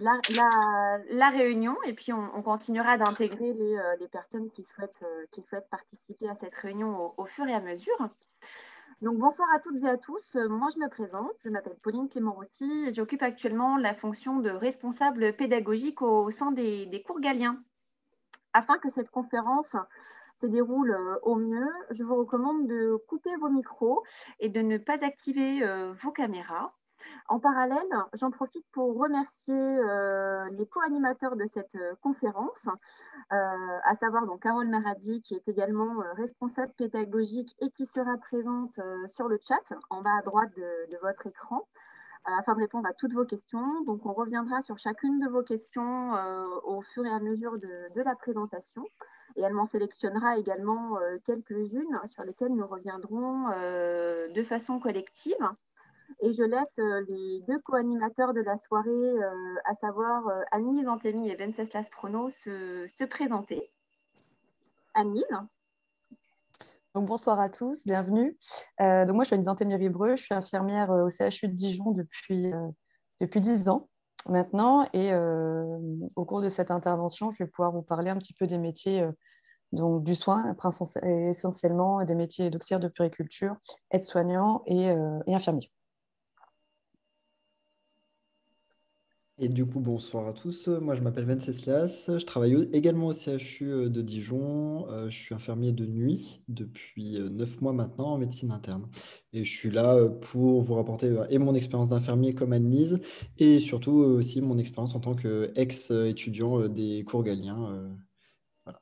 la réunion et puis on continuera d'intégrer les personnes qui souhaitent participer à cette réunion au fur et à mesure. Donc, bonsoir à toutes et à tous. Moi, je me présente. Je m'appelle Pauline Clément-Rossi et j'occupe actuellement la fonction de responsable pédagogique au sein des cours Galien. Afin que cette conférence se déroule au mieux, je vous recommande de couper vos micros et de ne pas activer vos caméras. En parallèle, j'en profite pour remercier les co-animateurs de cette conférence, à savoir donc Carole Maradi, qui est également responsable pédagogique et qui sera présente sur le chat en bas à droite de votre écran, afin de répondre à toutes vos questions. Donc, on reviendra sur chacune de vos questions au fur et à mesure de la présentation. Et elle m'en sélectionnera également quelques-unes sur lesquelles nous reviendrons de façon collective. Et je laisse les deux co-animateurs de la soirée, à savoir Anne-Lise Antemi et Venceslas Prono, se présenter. Anne-Lise. Donc, bonsoir à tous, bienvenue. Donc moi, je suis Anne-Lise Antemi-Ribreux, je suis infirmière au CHU de Dijon depuis 10 ans maintenant. Et au cours de cette intervention, je vais pouvoir vous parler un petit peu des métiers donc, du soin, essentiellement des métiers d'auxiliaire de puériculture, aide-soignant et infirmier. Et du coup, bonsoir à tous. Moi, je m'appelle Venceslas. Je travaille également au CHU de Dijon. Je suis infirmier de nuit depuis 9 mois maintenant en médecine interne. Et je suis là pour vous rapporter et mon expérience d'infirmier comme Anne-Lise et surtout aussi mon expérience en tant qu'ex-étudiant des cours Galien. Voilà.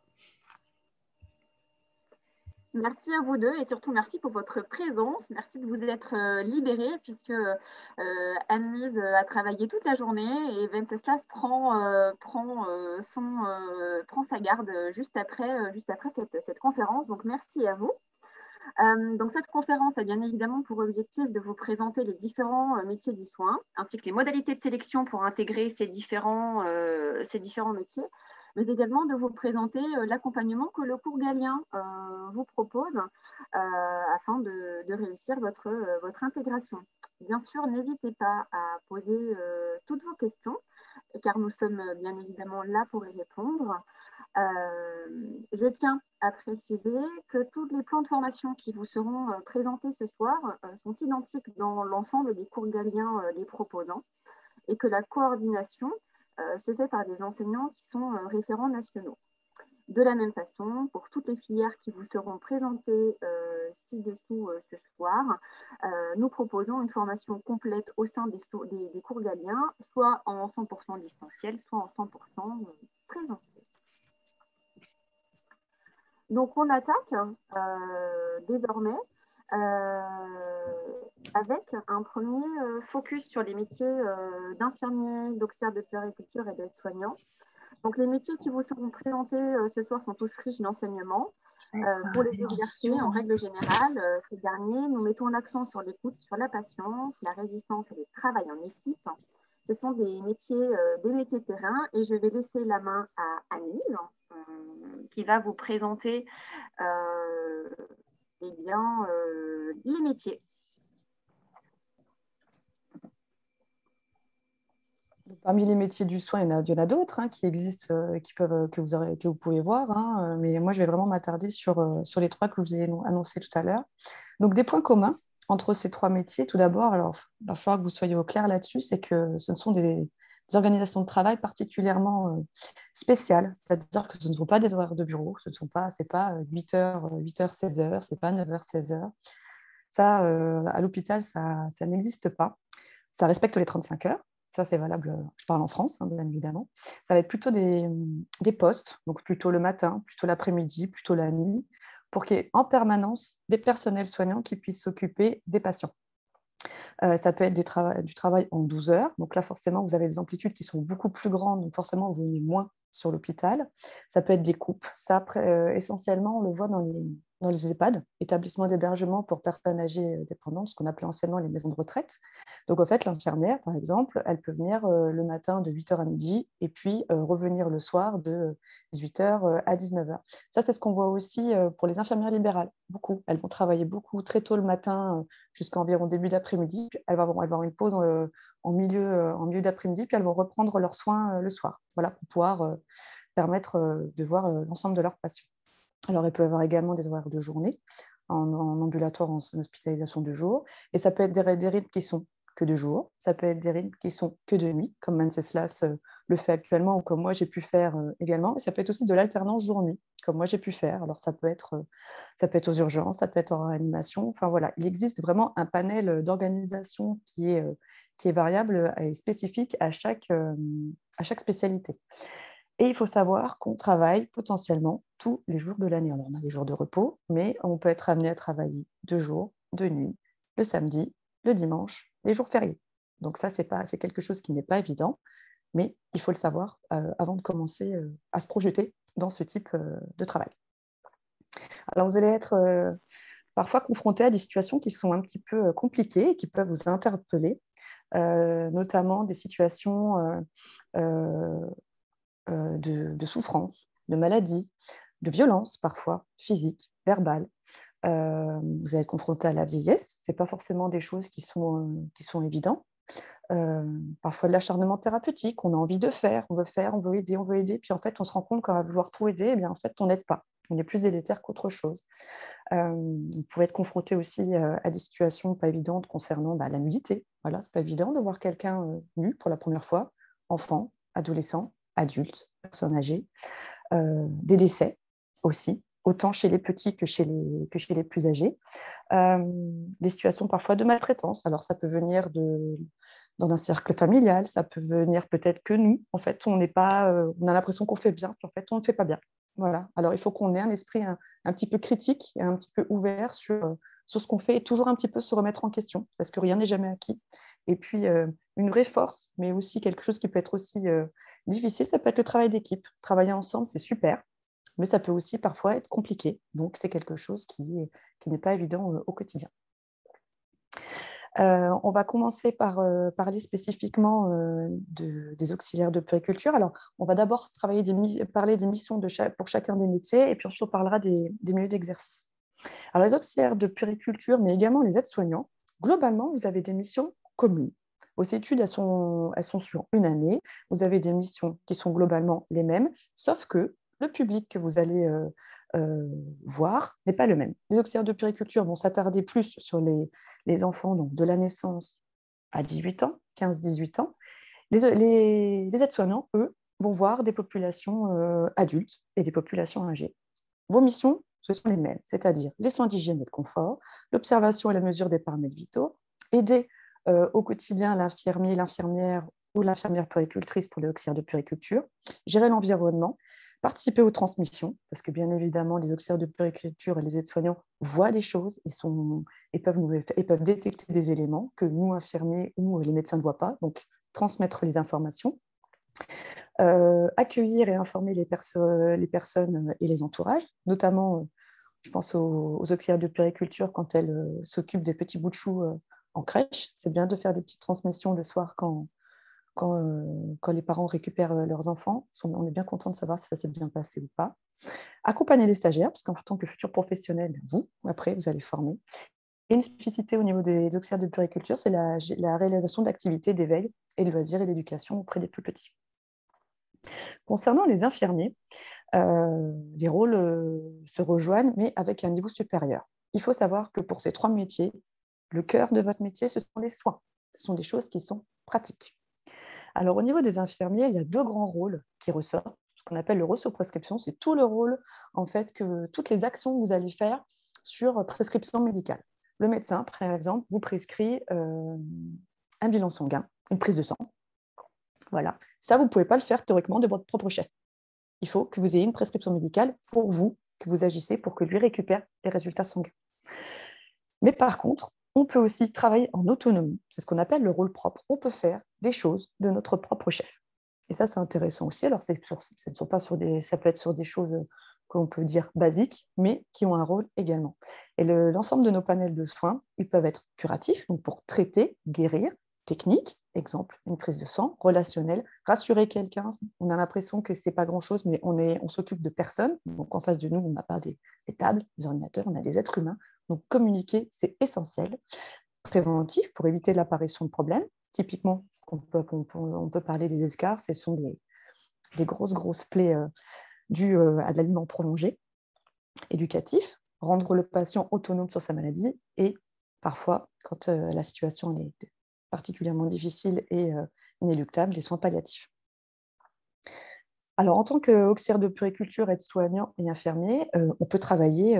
Merci à vous deux et surtout merci pour votre présence. Merci de vous être libérés puisque Anne-Lise a travaillé toute la journée et Venceslas prend sa garde juste après cette conférence. Donc merci à vous. Donc cette conférence a bien évidemment pour objectif de vous présenter les différents métiers du soin, ainsi que les modalités de sélection pour intégrer ces différents métiers, mais également de vous présenter l'accompagnement que le cours Galien vous propose afin de réussir votre intégration. Bien sûr, n'hésitez pas à poser toutes vos questions, car nous sommes bien évidemment là pour y répondre. Je tiens à préciser que tous les plans de formation qui vous seront présentés ce soir sont identiques dans l'ensemble des cours Galiens les proposants et que la coordination se fait par des enseignants qui sont référents nationaux. De la même façon, pour toutes les filières qui vous seront présentées ci-dessous ce soir, nous proposons une formation complète au sein des cours Galiens, soit en 100% distanciel, soit en 100% présentiel. Donc, on attaque désormais avec un premier focus sur les métiers d'infirmier, d'auxiliaire de puériculture et d'aide-soignant. Donc, les métiers qui vous seront présentés ce soir sont tous riches d'enseignement. Pour les exercer, en règle générale, ces derniers, nous mettons l'accent sur l'écoute, sur la patience, la résistance et le travail en équipe. Ce sont des métiers terrain et je vais laisser la main à Anne-Lise qui va vous présenter les métiers. Parmi les métiers du soin, il y en a d'autres qui existent, que vous pouvez voir. Mais moi, je vais vraiment m'attarder sur les trois que je vous ai annoncés tout à l'heure. Donc, des points communs entre ces trois métiers. Tout d'abord, alors, il va falloir que vous soyez au clair là-dessus, c'est que ce sont des organisations de travail particulièrement spéciales. C'est-à-dire que ce ne sont pas des horaires de bureau, c'est pas 8h, 16h, c'est pas 9h, 16h. Ça, à l'hôpital, ça n'existe pas. Ça respecte les 35 heures. Ça, c'est valable, je parle en France, bien évidemment. Ça va être plutôt des postes, donc plutôt le matin, plutôt l'après-midi, plutôt la nuit, pour qu'il y ait en permanence des personnels soignants qui puissent s'occuper des patients. Ça peut être du travail en 12 heures. Donc là, forcément, vous avez des amplitudes qui sont beaucoup plus grandes, donc forcément, vous venez moins sur l'hôpital. Ça peut être des coupes. Ça, essentiellement, on le voit dans dans les EHPAD, établissements d'hébergement pour personnes âgées dépendantes, ce qu'on appelait anciennement les maisons de retraite. Donc, en fait, l'infirmière, par exemple, elle peut venir le matin de 8h à midi et puis revenir le soir de 18h à 19h. Ça, c'est ce qu'on voit aussi pour les infirmières libérales. Beaucoup. Elles vont travailler beaucoup très tôt le matin jusqu'à environ début d'après-midi. Puis elles vont avoir une pause en milieu d'après-midi, puis elles vont reprendre leurs soins le soir. Voilà, pour pouvoir permettre de voir l'ensemble de leurs patients. Alors, elles peuvent avoir également des horaires de journée, en ambulatoire, en hospitalisation de jour. Et ça peut être des rythmes qui sont que de jour, ça peut être des rythmes qui sont que de nuit, comme Venceslas le fait actuellement, ou comme moi j'ai pu faire également. Et ça peut être aussi de l'alternance jour-nuit, comme moi j'ai pu faire. Alors, ça peut être aux urgences, ça peut être en réanimation. Enfin, voilà, il existe vraiment un panel d'organisation qui est variable et spécifique à chaque spécialité. Et il faut savoir qu'on travaille potentiellement tous les jours de l'année. Alors, on a les jours de repos, mais on peut être amené à travailler de jour, de nuit, le samedi, le dimanche, les jours fériés. Donc ça, c'est quelque chose qui n'est pas évident, mais il faut le savoir avant de commencer à se projeter dans ce type de travail. Alors, vous allez être parfois confronté à des situations qui sont un petit peu compliquées et qui peuvent vous interpeller, notamment des situations de souffrance, de maladie, de violence parfois, physique, verbale. Vous allez être confronté à la vieillesse, ce n'est pas forcément des choses qui sont évidentes. Parfois de l'acharnement thérapeutique, on a envie de faire, on veut aider, puis en fait on se rend compte qu'à vouloir trop aider, eh bien, en fait on n'aide pas, on est plus délétère qu'autre chose. Vous pouvez être confronté aussi à des situations pas évidentes concernant la nudité. Voilà, c'est pas évident de voir quelqu'un nu pour la première fois, enfant, adolescent, adulte, personne âgée, des décès aussi, autant chez les petits que chez les plus âgés, des situations parfois de maltraitance. Alors ça peut venir dans un cercle familial, ça peut venir peut-être que nous, en fait, on a l'impression qu'on fait bien, puis en fait, on ne fait pas bien. Voilà. Alors, il faut qu'on ait un esprit un petit peu critique et un petit peu ouvert sur ce qu'on fait et toujours un petit peu se remettre en question, parce que rien n'est jamais acquis. Et puis, une vraie force, mais aussi quelque chose qui peut être aussi difficile, ça peut être le travail d'équipe. Travailler ensemble, c'est super, mais ça peut aussi parfois être compliqué. Donc, c'est quelque chose qui n'est pas évident au quotidien. On va commencer par parler spécifiquement des auxiliaires de puériculture. Alors, on va d'abord parler des missions pour chacun des métiers, et puis ensuite on parlera des milieux d'exercice. Alors, les auxiliaires de puériculture, mais également les aides-soignants, globalement, vous avez des missions communes. Vos études, elles sont sur une année. Vous avez des missions qui sont globalement les mêmes, sauf que le public que vous allez voir n'est pas le même. Les auxiliaires de puériculture vont s'attarder plus sur les enfants donc de la naissance à 18 ans, 15-18 ans. Les aides-soignants, eux, vont voir des populations adultes et des populations âgées. Vos missions, ce sont les mêmes, c'est-à-dire les soins d'hygiène et de confort, l'observation et la mesure des paramètres vitaux, aider au quotidien l'infirmier, l'infirmière ou l'infirmière puéricultrice pour les auxiliaires de puériculture, gérer l'environnement, participer aux transmissions, parce que bien évidemment, les auxiliaires de puériculture et les aides-soignants voient des choses et peuvent détecter des éléments que nous, infirmiers ou les médecins ne voient pas, donc transmettre les informations. Accueillir et informer les personnes et les entourages, notamment, je pense aux auxiliaires de puériculture quand elles s'occupent des petits bouts de chou en crèche. C'est bien de faire des petites transmissions le soir quand les parents récupèrent leurs enfants. On est bien content de savoir si ça s'est bien passé ou pas. Accompagner les stagiaires, parce qu'en tant que futurs professionnels, après, vous allez former. Et une spécificité au niveau des auxiliaires de puériculture, c'est la réalisation d'activités d'éveil et de loisirs et d'éducation auprès des plus petits. Concernant les infirmiers, les rôles se rejoignent, mais avec un niveau supérieur. Il faut savoir que pour ces 3 métiers, le cœur de votre métier, ce sont les soins. Ce sont des choses qui sont pratiques. Alors, au niveau des infirmiers, il y a 2 grands rôles qui ressortent. Ce qu'on appelle le rôle sur prescription, c'est tout le rôle, en fait, que toutes les actions que vous allez faire sur prescription médicale. Le médecin, par exemple, vous prescrit un bilan sanguin, une prise de sang. Voilà. Ça, vous ne pouvez pas le faire théoriquement de votre propre chef. Il faut que vous ayez une prescription médicale pour vous, que vous agissez pour que lui récupère les résultats sanguins. Mais par contre, on peut aussi travailler en autonomie. C'est ce qu'on appelle le rôle propre. On peut faire des choses de notre propre chef. Et ça, c'est intéressant aussi. Alors, ce ne sont pas ça peut être sur des choses qu'on peut dire basiques, mais qui ont un rôle également. Et l'ensemble de nos panels de soins, ils peuvent être curatifs, donc pour traiter, guérir, technique, exemple, une prise de sang, relationnel, rassurer quelqu'un. On a l'impression que ce n'est pas grand-chose, mais on s'occupe de personnes. Donc, en face de nous, on n'a pas des tables, des ordinateurs, on a des êtres humains. Donc, communiquer, c'est essentiel. Préventif, pour éviter l'apparition de problèmes. Typiquement, on peut parler des escarres, ce sont des grosses plaies dues à de l'aliment prolongé. Éducatif, rendre le patient autonome sur sa maladie et parfois, quand la situation est particulièrement difficile et inéluctable, les soins palliatifs. Alors, en tant qu'auxiliaire de puériculture, aide-soignant et infirmier, on peut travailler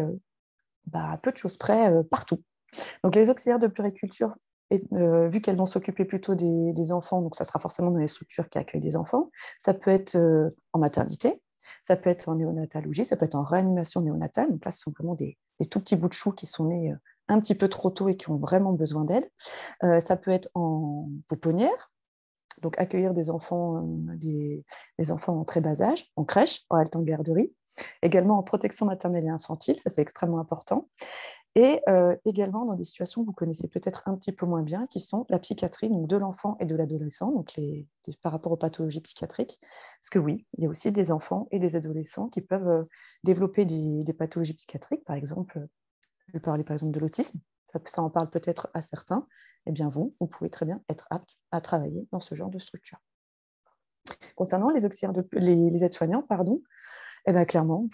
à peu de choses près partout. Donc, les auxiliaires de puériculture, vu qu'elles vont s'occuper plutôt des enfants, donc ça sera forcément dans les structures qui accueillent des enfants, ça peut être en maternité, ça peut être en néonatologie, ça peut être en réanimation néonatale. Donc là, ce sont vraiment des tout petits bouts de chou qui sont nés un petit peu trop tôt et qui ont vraiment besoin d'aide. Ça peut être en pouponnière, donc accueillir des enfants en très bas âge, en crèche, en halte en garderie, également en protection maternelle et infantile, ça c'est extrêmement important. Et également dans des situations que vous connaissez peut-être un petit peu moins bien, qui sont la psychiatrie, donc de l'enfant et de l'adolescent, donc par rapport aux pathologies psychiatriques. Parce que oui, il y a aussi des enfants et des adolescents qui peuvent développer des pathologies psychiatriques. Par exemple, je vais parler par exemple de l'autisme, ça en parle peut-être à certains. Eh bien vous pouvez très bien être apte à travailler dans ce genre de structure. Concernant les aides-soignants, eh bien, clairement, vous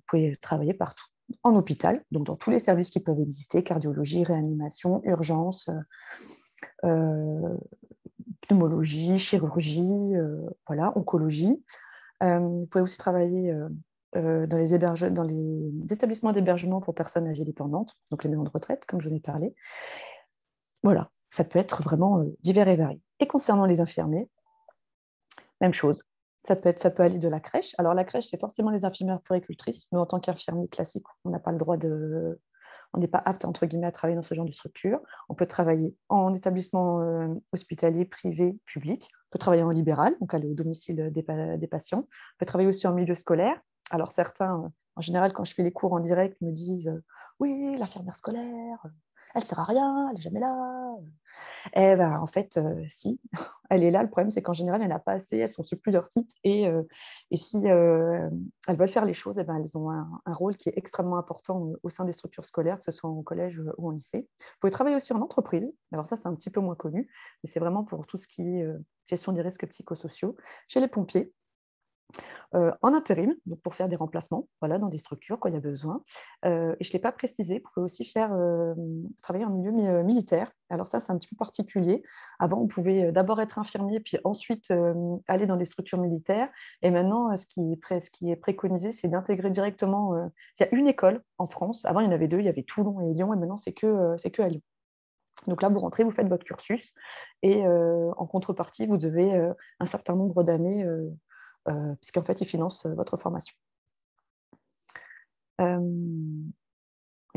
pouvez travailler partout. En hôpital, donc dans tous les services qui peuvent exister, cardiologie, réanimation, urgence, pneumologie, chirurgie, oncologie. Vous pouvez aussi travailler dans les établissements d'hébergement pour personnes âgées dépendantes, donc les maisons de retraite, comme je vous ai parlé. Voilà, ça peut être vraiment divers et varié. Et concernant les infirmiers, même chose. Ça peut aller de la crèche. Alors, la crèche, c'est forcément les infirmières puéricultrices. Nous, en tant qu'infirmiers classiques, on n'a pas le droit on n'est pas apte, entre guillemets, à travailler dans ce genre de structure. On peut travailler en établissement hospitalier, privé, public. On peut travailler en libéral, donc aller au domicile des patients. On peut travailler aussi en milieu scolaire. Alors, certains, en général, quand je fais les cours en direct, me disent oui, l'infirmière scolaire, elle ne sert à rien, elle n'est jamais là. Eh ben, en fait, si, elle est là. Le problème, c'est qu'en général, elle n'a pas assez. Elles sont sur plusieurs sites. Et si elles veulent faire les choses, eh ben, elles ont un rôle qui est extrêmement important au sein des structures scolaires, que ce soit en collège ou en lycée. Vous pouvez travailler aussi en entreprise. Alors ça, c'est un petit peu moins connu. Mais c'est vraiment pour tout ce qui est gestion des risques psychosociaux. Chez les pompiers, en intérim, donc pour faire des remplacements dans des structures quand il y a besoin. Et je ne l'ai pas précisé, vous pouvez aussi travailler en milieu militaire. Alors ça, c'est un petit peu particulier. Avant, on pouvait d'abord être infirmier, puis ensuite aller dans des structures militaires. Et maintenant, ce qui est préconisé, c'est d'intégrer directement... il y a une école en France. Avant, il y en avait deux, il y avait Toulon et Lyon, et maintenant, c'est que à Lyon. Donc là, vous rentrez, vous faites votre cursus, et en contrepartie, vous devez un certain nombre d'années... puisqu'en fait, ils financent votre formation. Une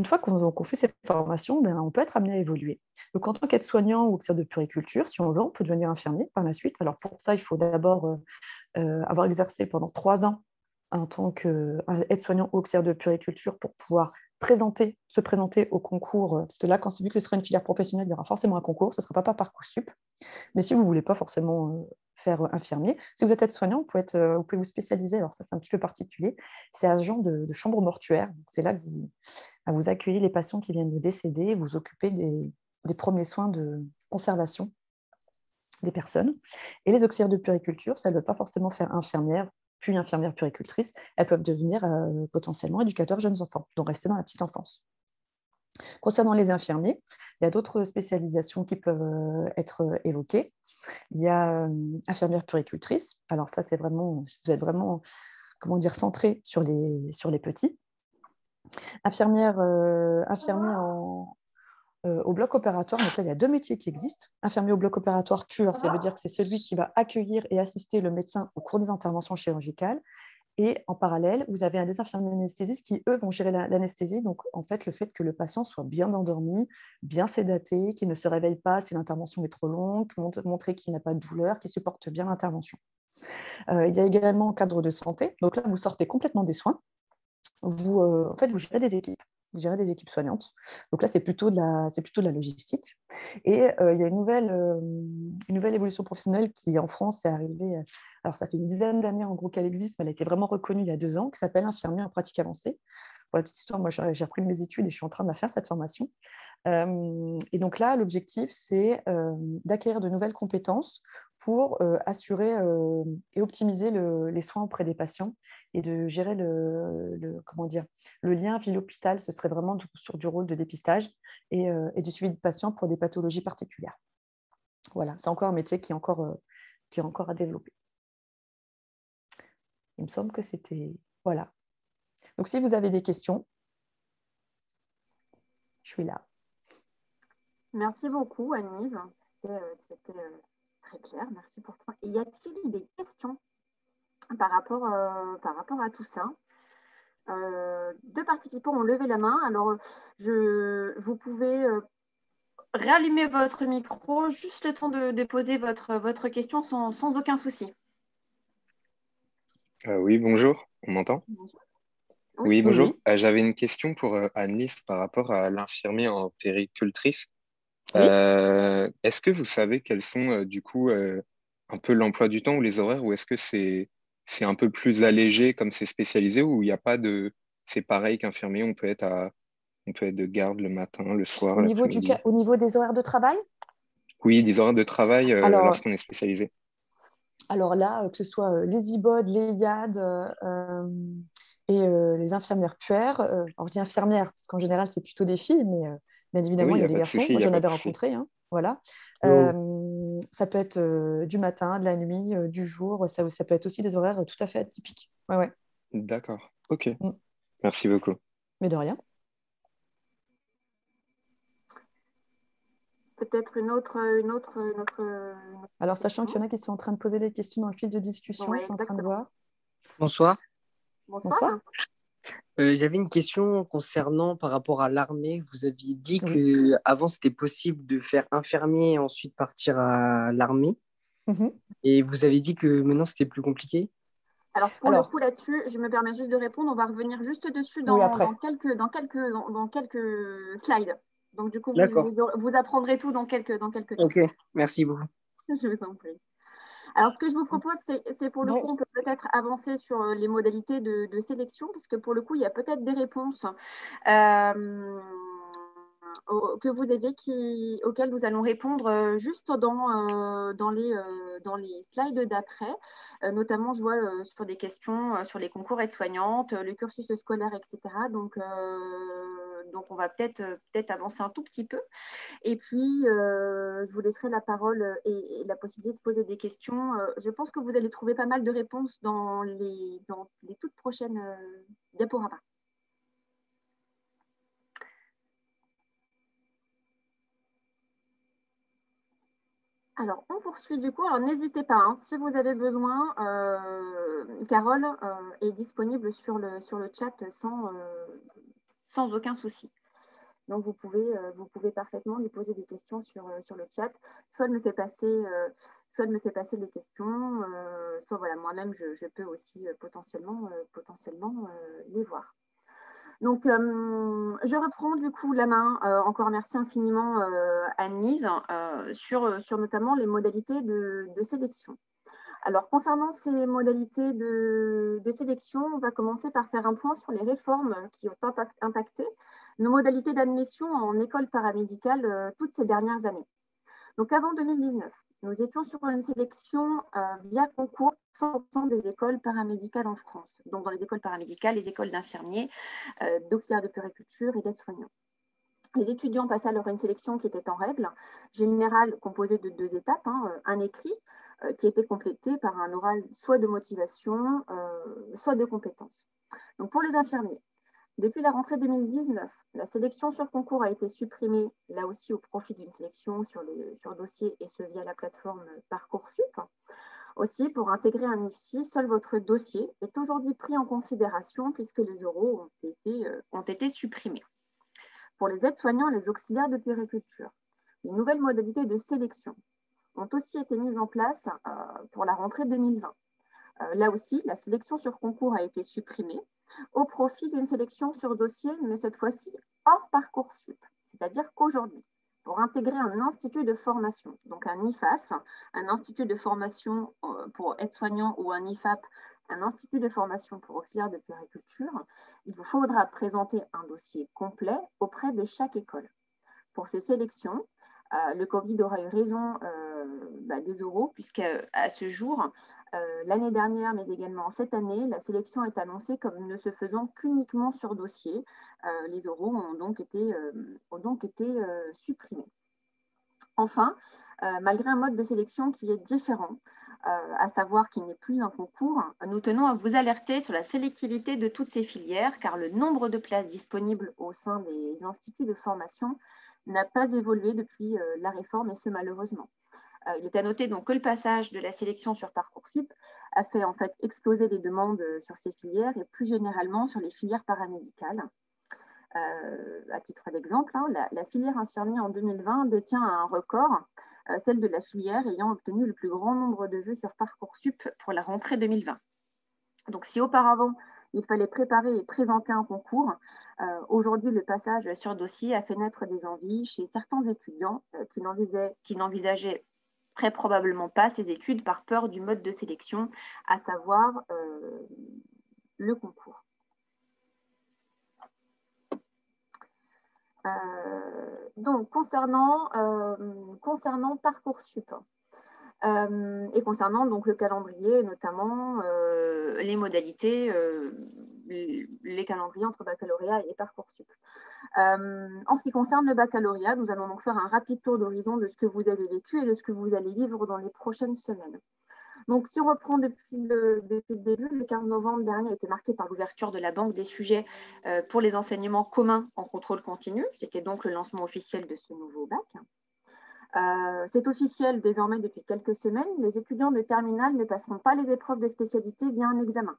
fois qu'on fait ces formations, on peut être amené à évoluer. Donc, en tant qu'aide-soignant ou auxiliaire de puériculture, si on veut, on peut devenir infirmier par la suite. Alors, pour ça, il faut d'abord avoir exercé pendant 3 ans en tant qu'aide-soignant ou auxiliaire de puériculture pour pouvoir se présenter au concours. Parce que là, vu que ce sera une filière professionnelle, il y aura forcément un concours. Ce ne sera pas par Parcoursup. Mais si vous ne voulez pas forcément faire infirmier, si vous êtes aide-soignant, vous pouvez vous spécialiser. Alors ça, c'est un petit peu particulier. C'est agent de chambre mortuaire. C'est là que vous accueillez les patients qui viennent de décéder, vous occupez des premiers soins de conservation des personnes. Et les auxiliaires de puériculture, ça ne veut pas forcément faire infirmière, puis infirmière puéricultrice. Elles peuvent devenir potentiellement éducateurs jeunes enfants, donc rester dans la petite enfance. Concernant les infirmiers, il y a d'autres spécialisations qui peuvent être évoquées. Il y a infirmière puéricultrice. Alors ça, c'est vraiment, vous êtes vraiment, centré sur les petits. Infirmière au bloc opératoire. Donc là, il y a 2 métiers qui existent. Infirmier au bloc opératoire pur, ça veut dire que c'est celui qui va accueillir et assister le médecin au cours des interventions chirurgicales. Et en parallèle, vous avez des infirmiers anesthésistes qui, eux, vont gérer l'anesthésie. Donc, en fait, le fait que le patient soit bien endormi, bien sédaté, qu'il ne se réveille pas si l'intervention est trop longue, montrer qu'il n'a pas de douleur, qu'il supporte bien l'intervention. Il y a également cadre de santé. Donc là, vous sortez complètement des soins. En fait, vous gérez des équipes. Vous gérez des équipes soignantes. Donc là, c'est plutôt de la logistique. Et il y a une nouvelle évolution professionnelle qui, en France, est arrivée. Alors, ça fait une dizaine d'années, en gros, qu'elle existe, mais elle a été vraiment reconnue il y a 2 ans, qui s'appelle infirmier en pratique avancée. Pour la petite histoire, moi, j'ai repris mes études et je suis en train de la faire, cette formation. Et donc là, l'objectif, c'est d'acquérir de nouvelles compétences pour assurer et optimiser les soins auprès des patients et de gérer comment dire, le lien ville-hôpital. Ce serait vraiment sur du rôle de dépistage et du suivi de patients pour des pathologies particulières. Voilà, c'est encore un métier qui est encore à développer. Il me semble que c'était... Voilà. Donc, si vous avez des questions, je suis là. Merci beaucoup, Anise. C'était très clair. Merci pour toi. Et y a-t-il des questions par rapport à tout ça? 2 participants ont levé la main. Alors, vous pouvez rallumer votre micro, juste le temps de poser votre question sans aucun souci. Oui, bonjour, on m'entend? Oui. Oui, bonjour. Oui. J'avais une question pour Annelise par rapport à l'infirmier en puéricultrice. Oui. Est-ce que vous savez quels sont du coup un peu l'emploi du temps ou les horaires, ou est-ce que c'est un peu plus allégé comme c'est spécialisé, ou il n'y a pas de... C'est pareil qu'infirmier, on peut être de garde le matin, le soir, l'après-midi. Au niveau des horaires de travail? Oui, des horaires de travail Alors, lorsqu'on est spécialisé. Alors là, que ce soit les IBOD, les IAD et les infirmières puères, alors je dis infirmières parce qu'en général, c'est plutôt des filles, mais bien Oui, évidemment, il il n'y y a a des pas de garçons. souci, il Moi, n'y a j'en pas de avais souci. rencontré, hein, voilà. Ça peut être du matin, de la nuit, du jour. Ça peut être aussi des horaires tout à fait atypiques. Ouais, ouais. D'accord, ok. Mm. Merci beaucoup. Mais de rien. Peut-être une autre Alors, sachant qu'il question. y en a qui sont en train de poser des questions dans le fil de discussion, Oui, je suis en train de exactement. voir. Bonsoir. Bonsoir. Bonsoir. J'avais une question concernant par rapport à l'armée. Vous aviez dit Oui. que avant c'était possible de faire infirmier et ensuite partir à l'armée. Mhm. Et vous avez dit que maintenant c'était plus compliqué. Alors, pour le Alors, coup, là-dessus, je me permets juste de répondre. On va revenir juste dessus oui, dans après. quelques slides. Donc, du coup, D'accord. vous apprendrez tout dans quelques temps. Ok, merci beaucoup. Je vous en prie. Alors, ce que je vous propose, c'est pour le coup, on peut peut-être avancer sur les modalités de sélection, parce que pour le coup, il y a peut-être des réponses que vous avez auxquelles nous allons répondre juste dans les slides d'après. Notamment, je vois sur des questions sur les concours aides-soignantes, le cursus scolaire, etc. Donc on va peut-être avancer un tout petit peu. Et puis, je vous laisserai la parole et la possibilité de poser des questions. Je pense que vous allez trouver pas mal de réponses dans les toutes prochaines diaporamas. Alors, on poursuit du coup. Alors, n'hésitez pas, hein, si vous avez besoin, Carole est disponible sur le chat sans aucun souci. Donc, vous pouvez parfaitement lui poser des questions sur le chat. Soit elle me fait passer les questions, soit voilà, moi-même, je peux aussi potentiellement les voir. Donc, je reprends du coup la main. Encore merci infiniment Anne-Lise sur notamment les modalités de sélection. Alors, concernant ces modalités de sélection, on va commencer par faire un point sur les réformes qui ont impacté nos modalités d'admission en école paramédicale toutes ces dernières années. Donc, avant 2019, nous étions sur une sélection via concours 100% des écoles paramédicales en France. Donc, dans les écoles paramédicales, les écoles d'infirmiers, d'auxiliaires de puériculture et d'aides-soignants. Les étudiants passaient alors une sélection qui était en règle générale composée de 2 étapes, hein, un écrit qui était complété par un oral soit de motivation, soit de compétences. Donc pour les infirmiers, depuis la rentrée 2019, la sélection sur concours a été supprimée, là aussi au profit d'une sélection sur dossier et ce via la plateforme Parcoursup. Aussi, pour intégrer un IFSI, seul votre dossier est aujourd'hui pris en considération puisque les oraux ont été supprimés. Pour les aides-soignants et les auxiliaires de puériculture, les nouvelles modalités de sélection ont aussi été mises en place pour la rentrée 2020. Là aussi, la sélection sur concours a été supprimée au profit d'une sélection sur dossier, mais cette fois-ci hors Parcoursup. C'est-à-dire qu'aujourd'hui, pour intégrer un institut de formation, donc un IFAS, un institut de formation pour aide-soignant ou un IFAP, un institut de formation pour auxiliaire de puériculture, il vous faudra présenter un dossier complet auprès de chaque école. Pour ces sélections, le Covid aura eu raison des oraux, puisqu'à ce jour, l'année dernière, mais également cette année, la sélection est annoncée comme ne se faisant qu'uniquement sur dossier. Les oraux ont donc été supprimés. Enfin, malgré un mode de sélection qui est différent, à savoir qu'il n'est plus un concours, nous tenons à vous alerter sur la sélectivité de toutes ces filières, car le nombre de places disponibles au sein des instituts de formation n'a pas évolué depuis la réforme, et ce malheureusement. Il est à noter donc que le passage de la sélection sur Parcoursup a fait en fait exploser les demandes sur ces filières et plus généralement sur les filières paramédicales. À titre d'exemple, la filière infirmier en 2020 détient un record, celle de la filière ayant obtenu le plus grand nombre de vœux sur Parcoursup pour la rentrée 2020. Donc si auparavant, il fallait préparer et présenter un concours, aujourd'hui, le passage sur dossier a fait naître des envies chez certains étudiants qui n'envisageaient très probablement pas ces études par peur du mode de sélection, à savoir le concours. Donc, concernant Parcoursup et concernant donc le calendrier, notamment les modalités, les calendriers entre baccalauréat et Parcoursup. En ce qui concerne le baccalauréat, nous allons donc faire un rapide tour d'horizon de ce que vous avez vécu et de ce que vous allez vivre dans les prochaines semaines. Donc, si on reprend depuis le début, le 15 novembre dernier a été marqué par l'ouverture de la banque des sujets pour les enseignements communs en contrôle continu. C'était donc le lancement officiel de ce nouveau bac. C'est officiel désormais depuis quelques semaines. Les étudiants de terminale ne passeront pas les épreuves de spécialité via un examen.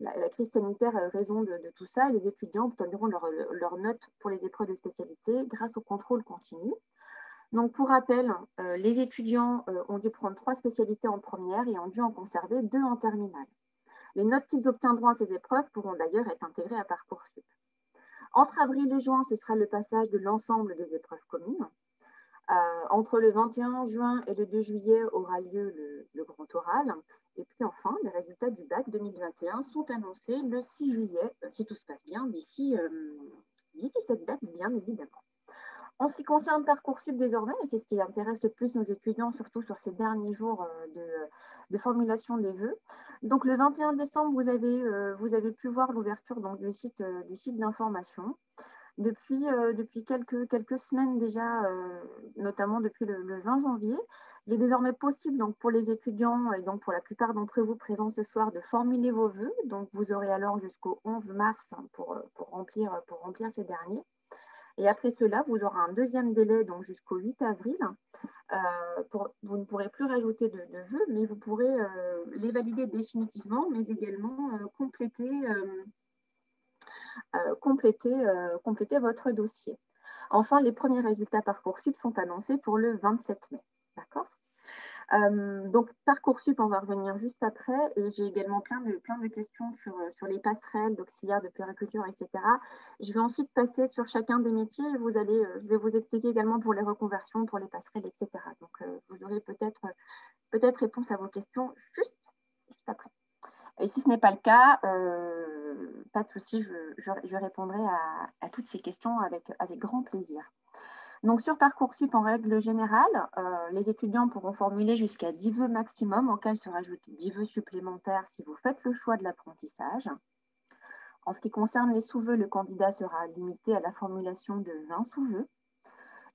La crise sanitaire a eu raison de tout ça et les étudiants obtiendront leurs notes pour les épreuves de spécialité grâce au contrôle continu. Donc, pour rappel, les étudiants ont dû prendre 3 spécialités en première et ont dû en conserver 2 en terminale. Les notes qu'ils obtiendront à ces épreuves pourront d'ailleurs être intégrées à Parcoursup. Entre avril et juin, ce sera le passage de l'ensemble des épreuves communes. Entre le 21 juin et le 2 juillet aura lieu le grand oral. Et puis enfin, les résultats du bac 2021 sont annoncés le 6 juillet, si tout se passe bien, d'ici cette date, bien évidemment. En ce qui concerne Parcoursup désormais, et c'est ce qui intéresse le plus nos étudiants, surtout sur ces derniers jours de formulation des vœux. Donc le 21 décembre, vous avez pu voir l'ouverture du site d'information. Depuis quelques semaines déjà, notamment depuis le 20 janvier, il est désormais possible donc, pour les étudiants et donc pour la plupart d'entre vous présents ce soir de formuler vos vœux. Donc vous aurez alors jusqu'au 11 mars pour remplir ces derniers. Et après cela, vous aurez un deuxième délai, donc jusqu'au 8 avril. Vous ne pourrez plus rajouter de vœux, mais vous pourrez les valider définitivement, mais également compléter votre dossier. Enfin, les premiers résultats Parcoursup sont annoncés pour le 27 mai. D'accord ? Donc, Parcoursup, on va revenir juste après. Et j'ai également plein de questions sur les passerelles d'auxiliaires de puériculture, etc. Je vais ensuite passer sur chacun des métiers et je vais vous expliquer également pour les reconversions, pour les passerelles, etc. Donc, vous aurez peut-être réponse à vos questions juste après. Et si ce n'est pas le cas, pas de souci, je répondrai à toutes ces questions avec grand plaisir. Donc, sur Parcoursup, en règle générale, les étudiants pourront formuler jusqu'à 10 vœux maximum, auxquels se rajoutent 10 vœux supplémentaires si vous faites le choix de l'apprentissage. En ce qui concerne les sous-vœux, le candidat sera limité à la formulation de 20 sous-vœux.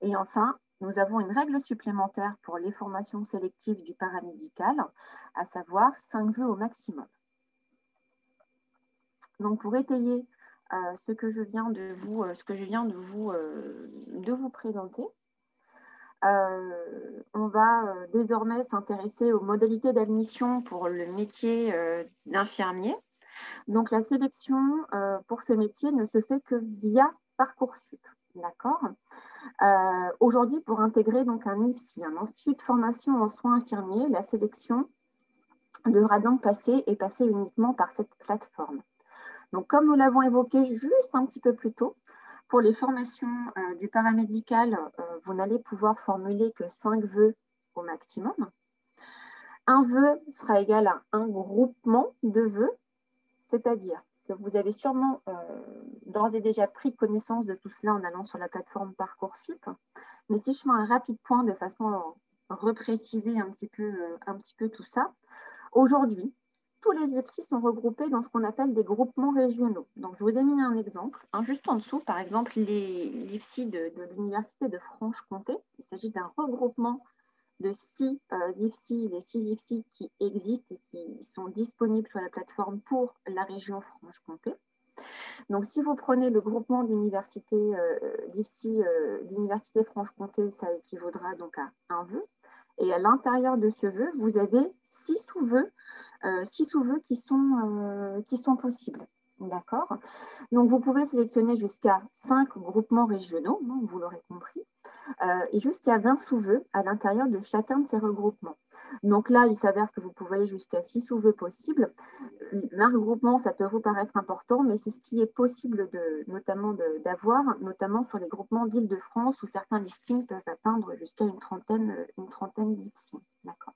Et enfin, nous avons une règle supplémentaire pour les formations sélectives du paramédical, à savoir 5 vœux au maximum. Donc, pour étayer ce que je viens de vous présenter, on va désormais s'intéresser aux modalités d'admission pour le métier d'infirmier. Donc, la sélection pour ce métier ne se fait que via Parcoursup. D'accord ? Aujourd'hui, pour intégrer donc un IFSI, un institut de formation en soins infirmiers, la sélection devra donc passer uniquement par cette plateforme. Donc, comme nous l'avons évoqué juste un petit peu plus tôt, pour les formations du paramédical, vous n'allez pouvoir formuler que 5 vœux au maximum. Un vœu sera égal à un groupement de vœux, c'est-à-dire que vous avez sûrement d'ores et déjà pris connaissance de tout cela en allant sur la plateforme Parcoursup. Mais si je fais un rapide point de façon à repréciser un petit peu tout ça, aujourd'hui, tous les IFSI sont regroupés dans ce qu'on appelle des groupements régionaux. Donc, je vous ai mis un exemple. Juste en dessous, par exemple, l'IFSI de l'Université de Franche-Comté. Il s'agit d'un regroupement de 6 IFSI, les 6 IFSI qui existent et qui sont disponibles sur la plateforme pour la région Franche-Comté. Donc, si vous prenez le groupement d'université d'IFSI d'Université Franche-Comté, ça équivaudra donc à un vœu. Et à l'intérieur de ce vœu, vous avez 6 sous-vœux qui sont possibles. D'accord? Donc, vous pouvez sélectionner jusqu'à 5 groupements régionaux, vous l'aurez compris, et jusqu'à 20 sous-vœux à l'intérieur de chacun de ces regroupements. Donc là, il s'avère que vous pouvez aller jusqu'à 6 sous-vœux possibles. Un regroupement, ça peut vous paraître important, mais c'est ce qui est possible d'avoir, notamment sur les groupements d'Île-de-France, où certains listings peuvent atteindre jusqu'à une trentaine d'IFSI. D'accord.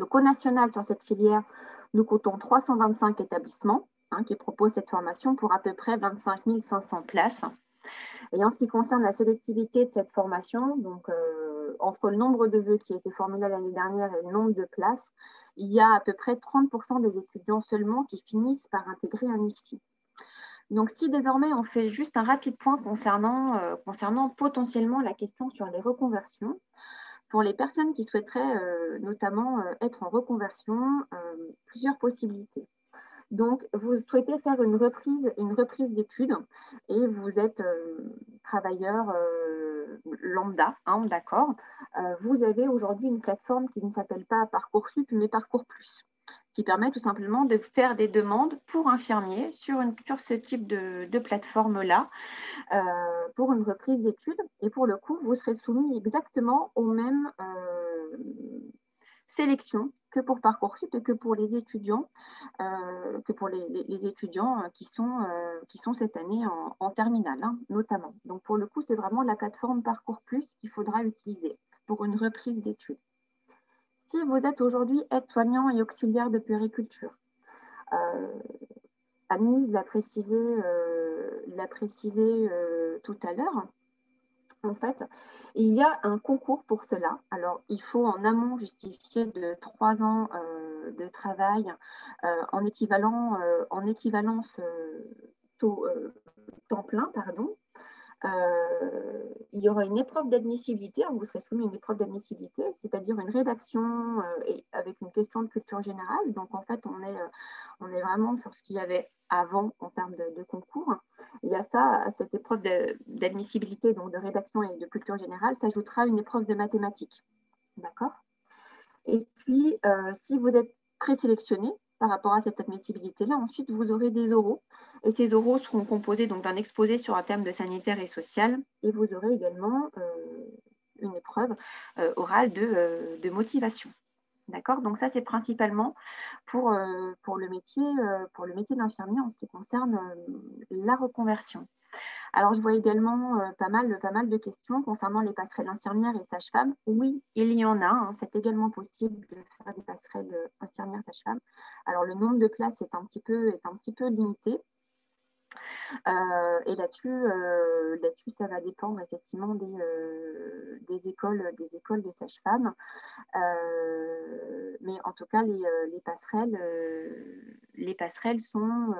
Donc au national, sur cette filière, nous comptons 325 établissements qui proposent cette formation pour à peu près 25 500 places. Et en ce qui concerne la sélectivité de cette formation, donc entre le nombre de vœux qui a été formulé l'année dernière et le nombre de places, il y a à peu près 30% des étudiants seulement qui finissent par intégrer un IFSI. Donc, si désormais on fait juste un rapide point concernant potentiellement la question sur les reconversions, pour les personnes qui souhaiteraient notamment être en reconversion, plusieurs possibilités. Donc, vous souhaitez faire une reprise d'études et vous êtes travailleur lambda, d'accord. Vous avez aujourd'hui une plateforme qui ne s'appelle pas Parcoursup, mais Parcours Plus, qui permet tout simplement de faire des demandes pour infirmiers sur ce type de plateforme-là pour une reprise d'études. Et pour le coup, vous serez soumis exactement aux mêmes sélections que pour Parcoursup et que pour les étudiants, qui sont cette année en terminale, notamment. Donc, pour le coup, c'est vraiment la plateforme Parcours Plus qu'il faudra utiliser pour une reprise d'études. Si vous êtes aujourd'hui aide-soignant et auxiliaire de puériculture, Anne-Lise l'a précisé tout à l'heure, en fait, il y a un concours pour cela. Alors, il faut en amont justifier de 3 ans de travail en équivalence temps plein, pardon. Il y aura une épreuve d'admissibilité, vous serez soumis à une épreuve d'admissibilité, c'est-à-dire une rédaction avec une question de culture générale. Donc, en fait, on est vraiment sur ce qu'il y avait avant en termes de concours. Il y a ça, à cette épreuve d'admissibilité, donc de rédaction et de culture générale, s'ajoutera une épreuve de mathématiques. D'accord? Et puis, si vous êtes présélectionné par rapport à cette admissibilité-là, ensuite, vous aurez des oraux. Et ces oraux seront composés d'un exposé sur un thème de sanitaire et social. Et vous aurez également une épreuve orale de motivation. D'accord? Donc ça, c'est principalement pour le métier d'infirmier en ce qui concerne la reconversion. Alors, je vois également pas mal de questions concernant les passerelles infirmières et sages-femmes. Oui, il y en a. C'est également possible de faire des passerelles infirmières sages-femmes. Alors, le nombre de places est un petit peu limité. Et là-dessus, ça va dépendre effectivement des écoles de sages-femmes. Mais en tout cas, les passerelles sont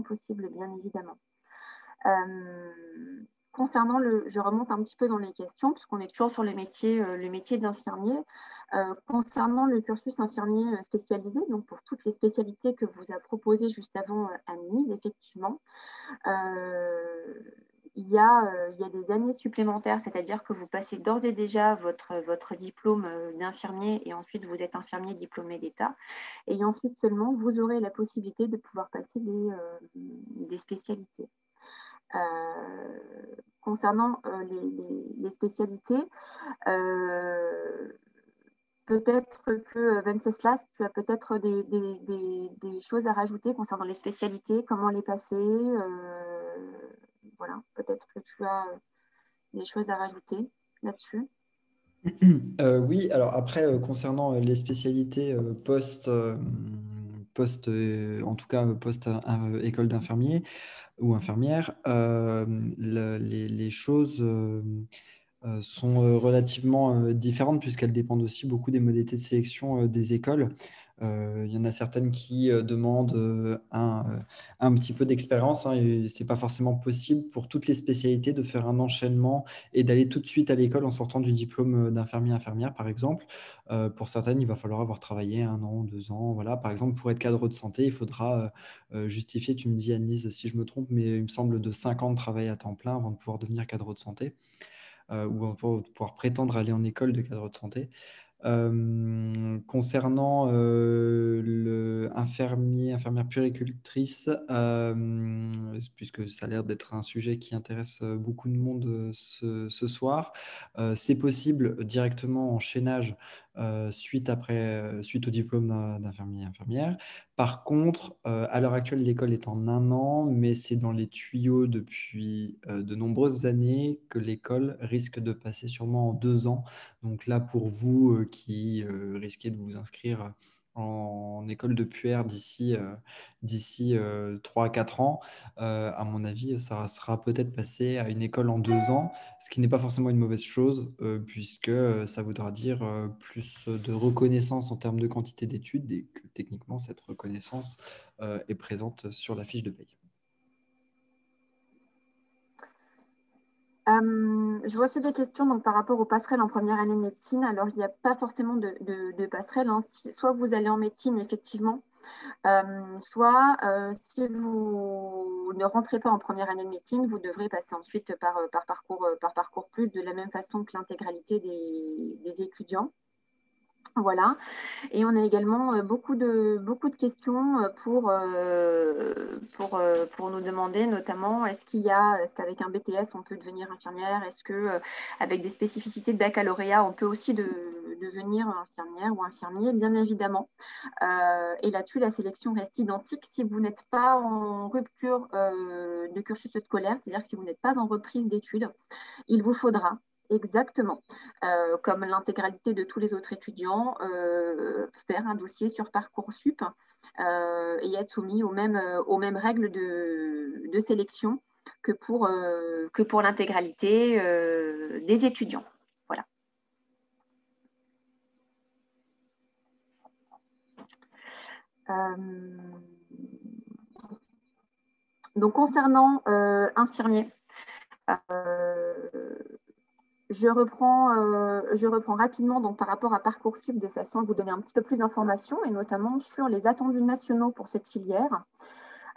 possibles, bien évidemment. Concernant je remonte un petit peu dans les questions, puisqu'on est toujours sur le métier d'infirmier. Concernant le cursus infirmier spécialisé, donc pour toutes les spécialités que vous a proposées juste avant Anne-Lise, effectivement, il y a des années supplémentaires, c'est-à-dire que vous passez d'ores et déjà votre diplôme d'infirmier et ensuite vous êtes infirmier diplômé d'État. Et ensuite seulement, vous aurez la possibilité de pouvoir passer des spécialités. Concernant les spécialités, peut-être que Venceslas, tu as peut-être des choses à rajouter concernant les spécialités, comment les passer. Voilà, peut-être que tu as des choses à rajouter là-dessus. Oui, alors après, concernant les spécialités en tout cas post-école d'infirmier ou infirmière, les choses sont relativement différentes puisqu'elles dépendent aussi beaucoup des modalités de sélection des écoles. Il y en a certaines qui demandent un petit peu d'expérience, hein, et ce n'est pas forcément possible pour toutes les spécialités de faire un enchaînement et d'aller tout de suite à l'école en sortant du diplôme d'infirmier-infirmière, par exemple. Pour certaines, il va falloir avoir travaillé 1 an, 2 ans. Voilà. Par exemple, pour être cadre de santé, il faudra justifier, tu me dis Annelise si je me trompe, mais il me semble de 5 ans de travail à temps plein avant de pouvoir devenir cadre de santé. Ou pour pouvoir prétendre aller en école de cadre de santé. Concernant le infirmière puéricultrice, puisque ça a l'air d'être un sujet qui intéresse beaucoup de monde ce soir, c'est possible directement en chaînage suite au diplôme d'infirmier-infirmière. Par contre, à l'heure actuelle, l'école est en 1 an, mais c'est dans les tuyaux depuis de nombreuses années que l'école risque de passer sûrement en 2 ans. Donc là, pour vous qui risquez de vous inscrire en école de puère d'ici 3 à 4 ans, à mon avis, ça sera peut-être passé à une école en 2 ans, ce qui n'est pas forcément une mauvaise chose, puisque ça voudra dire plus de reconnaissance en termes de quantité d'études et que techniquement, cette reconnaissance est présente sur la fiche de paye. Je vois aussi des questions donc, par rapport aux passerelles en première année de médecine. Alors, il n'y a pas forcément de passerelle, hein. Soit vous allez en médecine, effectivement, soit si vous ne rentrez pas en première année de médecine, vous devrez passer ensuite par parcours plus, de la même façon que l'intégralité des étudiants. Voilà. Et on a également beaucoup de questions pour nous demander notamment est-ce qu'avec un BTS on peut devenir infirmière, est-ce qu'avec des spécificités de baccalauréat on peut aussi devenir infirmière ou infirmier, bien évidemment. Et là-dessus, la sélection reste identique si vous n'êtes pas en rupture de cursus scolaire, c'est-à-dire que si vous n'êtes pas en reprise d'études, il vous faudra exactement, comme l'intégralité de tous les autres étudiants, faire un dossier sur Parcoursup et être soumis aux mêmes règles de sélection que pour l'intégralité des étudiants. Voilà. Donc, concernant infirmiers, je reprends rapidement donc, par rapport à Parcoursup de façon à vous donner un petit peu plus d'informations et notamment sur les attendus nationaux pour cette filière.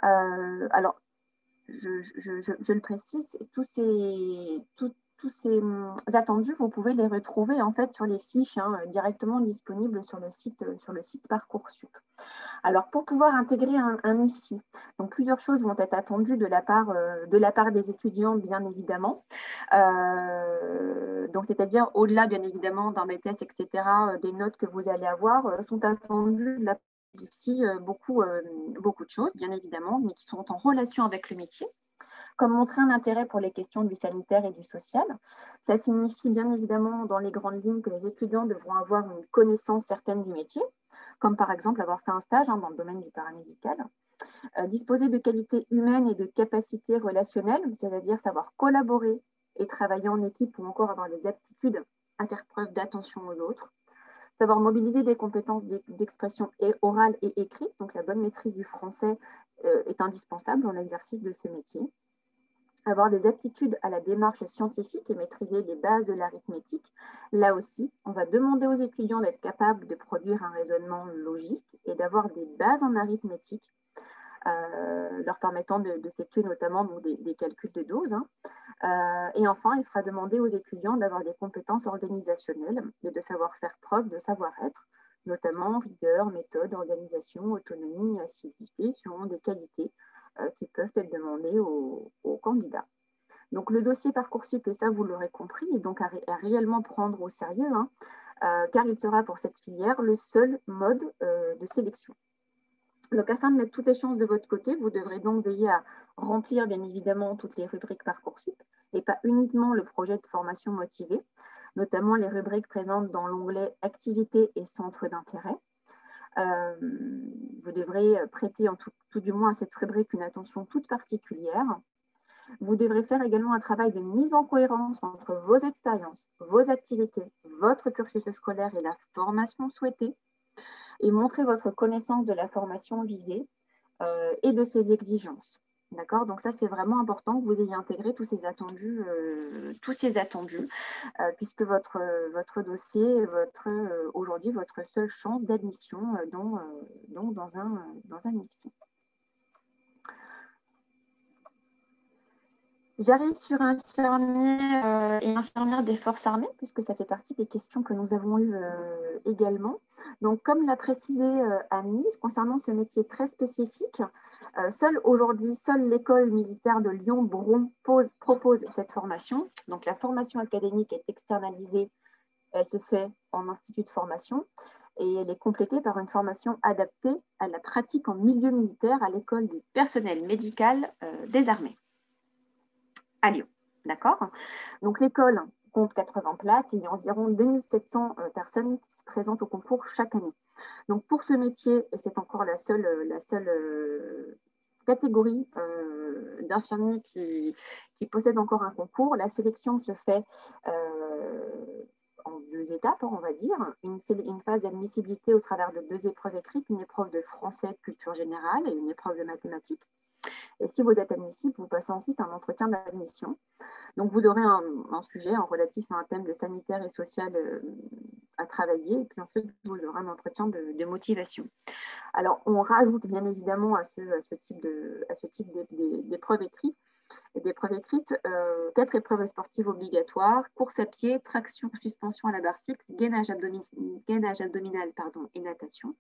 Alors, je le précise, tous ces attendus, vous pouvez les retrouver en fait sur les fiches directement disponibles sur le site Parcoursup. Alors, pour pouvoir intégrer un IFSI, donc plusieurs choses vont être attendues de la part des étudiants, bien évidemment. Donc, c'est-à-dire, au-delà, bien évidemment, d'un BTS, etc., des notes que vous allez avoir sont attendues de la part des IFSI beaucoup de choses, bien évidemment, mais qui sont en relation avec le métier. Comme montrer un intérêt pour les questions du sanitaire et du social. Ça signifie bien évidemment dans les grandes lignes que les étudiants devront avoir une connaissance certaine du métier, comme par exemple avoir fait un stage dans le domaine du paramédical. Disposer de qualités humaines et de capacités relationnelles, c'est-à-dire savoir collaborer et travailler en équipe ou encore avoir des aptitudes à faire preuve d'attention aux autres. Savoir mobiliser des compétences d'expression orale et écrite, donc la bonne maîtrise du français est indispensable dans l'exercice de ce métier. Avoir des aptitudes à la démarche scientifique et maîtriser les bases de l'arithmétique. Là aussi, on va demander aux étudiants d'être capables de produire un raisonnement logique et d'avoir des bases en arithmétique, leur permettant d'effectuer notamment des calculs de doses. Et enfin, il sera demandé aux étudiants d'avoir des compétences organisationnelles et de savoir faire preuve de savoir-être, notamment rigueur, méthode, organisation, autonomie et assiduité sont des qualités qui peuvent être demandées aux candidats. Donc, le dossier Parcoursup, et ça, vous l'aurez compris, est donc à réellement prendre au sérieux. car il sera pour cette filière le seul mode de sélection. Donc, afin de mettre toutes les chances de votre côté, vous devrez donc veiller à remplir bien évidemment toutes les rubriques Parcoursup et pas uniquement le projet de formation motivé, notamment les rubriques présentes dans l'onglet Activités et centres d'intérêt. Vous devrez prêter tout du moins à cette rubrique une attention toute particulière. Vous devrez faire également un travail de mise en cohérence entre vos expériences, vos activités, votre cursus scolaire et la formation souhaitée, et montrer votre connaissance de la formation visée et de ses exigences. D'accord? Donc ça, c'est vraiment important que vous ayez intégré tous ces attendus, puisque votre dossier est aujourd'hui votre seule chance d'admission dans un IFSI. J'arrive sur infirmiers et infirmières des forces armées, puisque ça fait partie des questions que nous avons eues également. Donc, comme l'a précisé Anne-Lise, concernant ce métier très spécifique, seule l'école militaire de Lyon-Bron propose cette formation. Donc, la formation académique est externalisée, elle se fait en institut de formation et elle est complétée par une formation adaptée à la pratique en milieu militaire à l'école du personnel médical des armées à Lyon. D'accord? Donc, l'école compte 80 places et il y a environ 2700 personnes qui se présentent au concours chaque année. Donc, pour ce métier, et c'est encore la seule catégorie d'infirmiers qui possède encore un concours, la sélection se fait en 2 étapes, on va dire. Une phase d'admissibilité au travers de 2 épreuves écrites, une épreuve de français, de culture générale et une épreuve de mathématiques. Et si vous êtes admissible, vous passez ensuite un entretien d'admission. Donc, vous aurez un sujet relatif à un thème de sanitaire et social à travailler. Et puis ensuite, vous aurez un entretien de motivation. Alors, on rajoute bien évidemment à ce type d'épreuves écrites, 4 épreuves sportives obligatoires, course à pied, traction, suspension à la barre fixe, gainage abdominal et natation,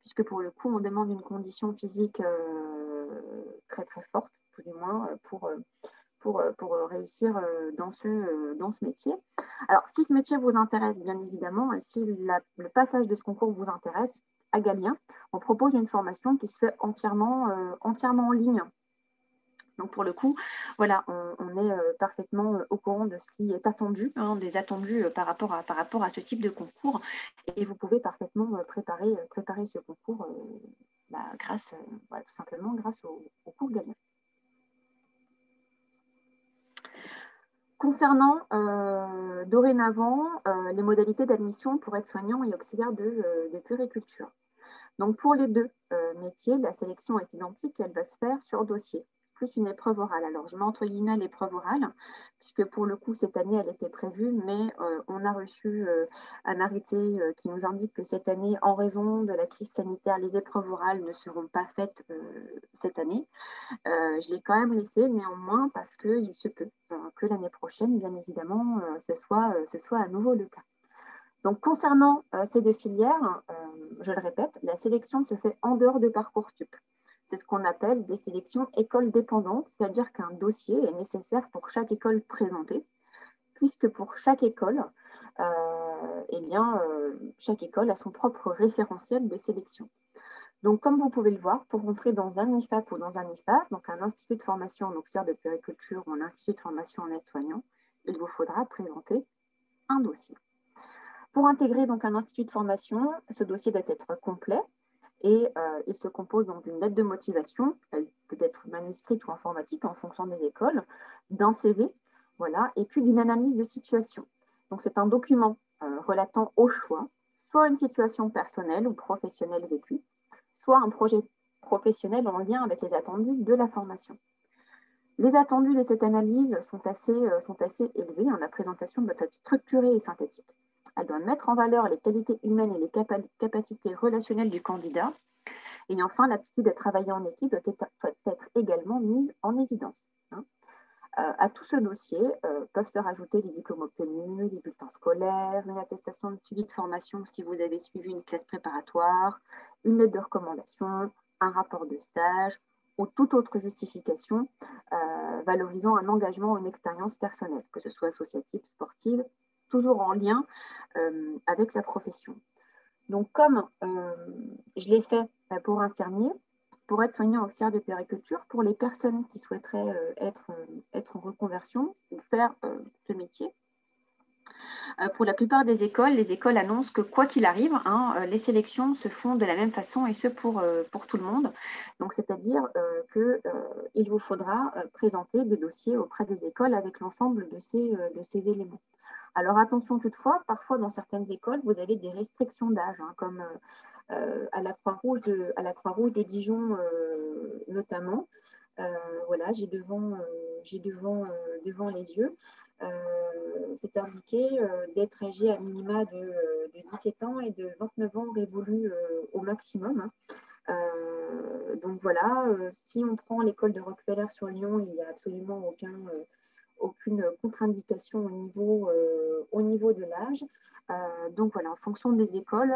puisque pour le coup, on demande une condition physique très très forte, tout du moins, pour réussir dans ce métier. Alors, si ce métier vous intéresse, bien évidemment, et si le passage de ce concours vous intéresse, à Galien, on propose une formation qui se fait entièrement en ligne. Donc, pour le coup, voilà, on est parfaitement au courant de ce qui est attendu, des attendus par rapport à ce type de concours. Et vous pouvez parfaitement préparer ce concours tout simplement grâce au cours Galien. Concernant dorénavant les modalités d'admission pour aides-soignants et auxiliaires de puériculture. Donc, pour les 2 métiers, la sélection est identique, elle va se faire sur dossier, plus une épreuve orale. Alors, je mets entre guillemets l'épreuve orale, puisque pour le coup, cette année, elle était prévue, mais on a reçu un arrêté qui nous indique que cette année, en raison de la crise sanitaire, les épreuves orales ne seront pas faites cette année. Je l'ai quand même laissé néanmoins parce qu'il se peut que l'année prochaine, bien évidemment, ce soit à nouveau le cas. Donc, concernant ces 2 filières, je le répète, la sélection se fait en dehors de Parcoursup. C'est ce qu'on appelle des sélections écoles dépendantes, c'est-à-dire qu'un dossier est nécessaire pour chaque école présentée, puisque pour chaque école, chaque école a son propre référentiel de sélection. Donc, comme vous pouvez le voir, pour rentrer dans un IFAP ou dans un IFAS, donc un institut de formation en auxiliaire de puériculture ou un institut de formation en aide-soignant, il vous faudra présenter un dossier. Pour intégrer donc un institut de formation, ce dossier doit être complet et il se compose donc d'une lettre de motivation, elle peut être manuscrite ou informatique en fonction des écoles, d'un CV, voilà, et puis d'une analyse de situation. Donc, c'est un document relatant au choix, soit une situation personnelle ou professionnelle vécue, soit un projet professionnel en lien avec les attendus de la formation. Les attendus de cette analyse sont assez élevés. La présentation doit être structurée et synthétique. Elle doit mettre en valeur les qualités humaines et les capacités relationnelles du candidat. Et enfin, l'aptitude à travailler en équipe doit être également mise en évidence. À tout ce dossier peuvent se rajouter les diplômes obtenus, les bulletins scolaires, une attestation de suivi de formation si vous avez suivi une classe préparatoire, une lettre de recommandation, un rapport de stage ou toute autre justification valorisant un engagement ou une expérience personnelle, que ce soit associative, sportive toujours en lien avec la profession. Donc, comme je l'ai fait pour infirmier, pour être soignant auxiliaire de puériculture, pour les personnes qui souhaiteraient être en reconversion ou faire ce métier, pour la plupart des écoles, les écoles annoncent que quoi qu'il arrive, les sélections se font de la même façon et ce pour tout le monde. Donc, c'est-à-dire qu'il vous faudra présenter des dossiers auprès des écoles avec l'ensemble de ces éléments. Alors attention toutefois, parfois dans certaines écoles, vous avez des restrictions d'âge, comme à la Croix-Rouge de Dijon notamment. Voilà, j'ai devant les yeux. C'est indiqué d'être âgé à minima de 17 ans et de 29 ans révolus au maximum. Donc voilà, si on prend l'école de Rockefeller sur Lyon, il n'y a absolument aucune contre-indication au niveau de l'âge. Donc voilà, en fonction des écoles,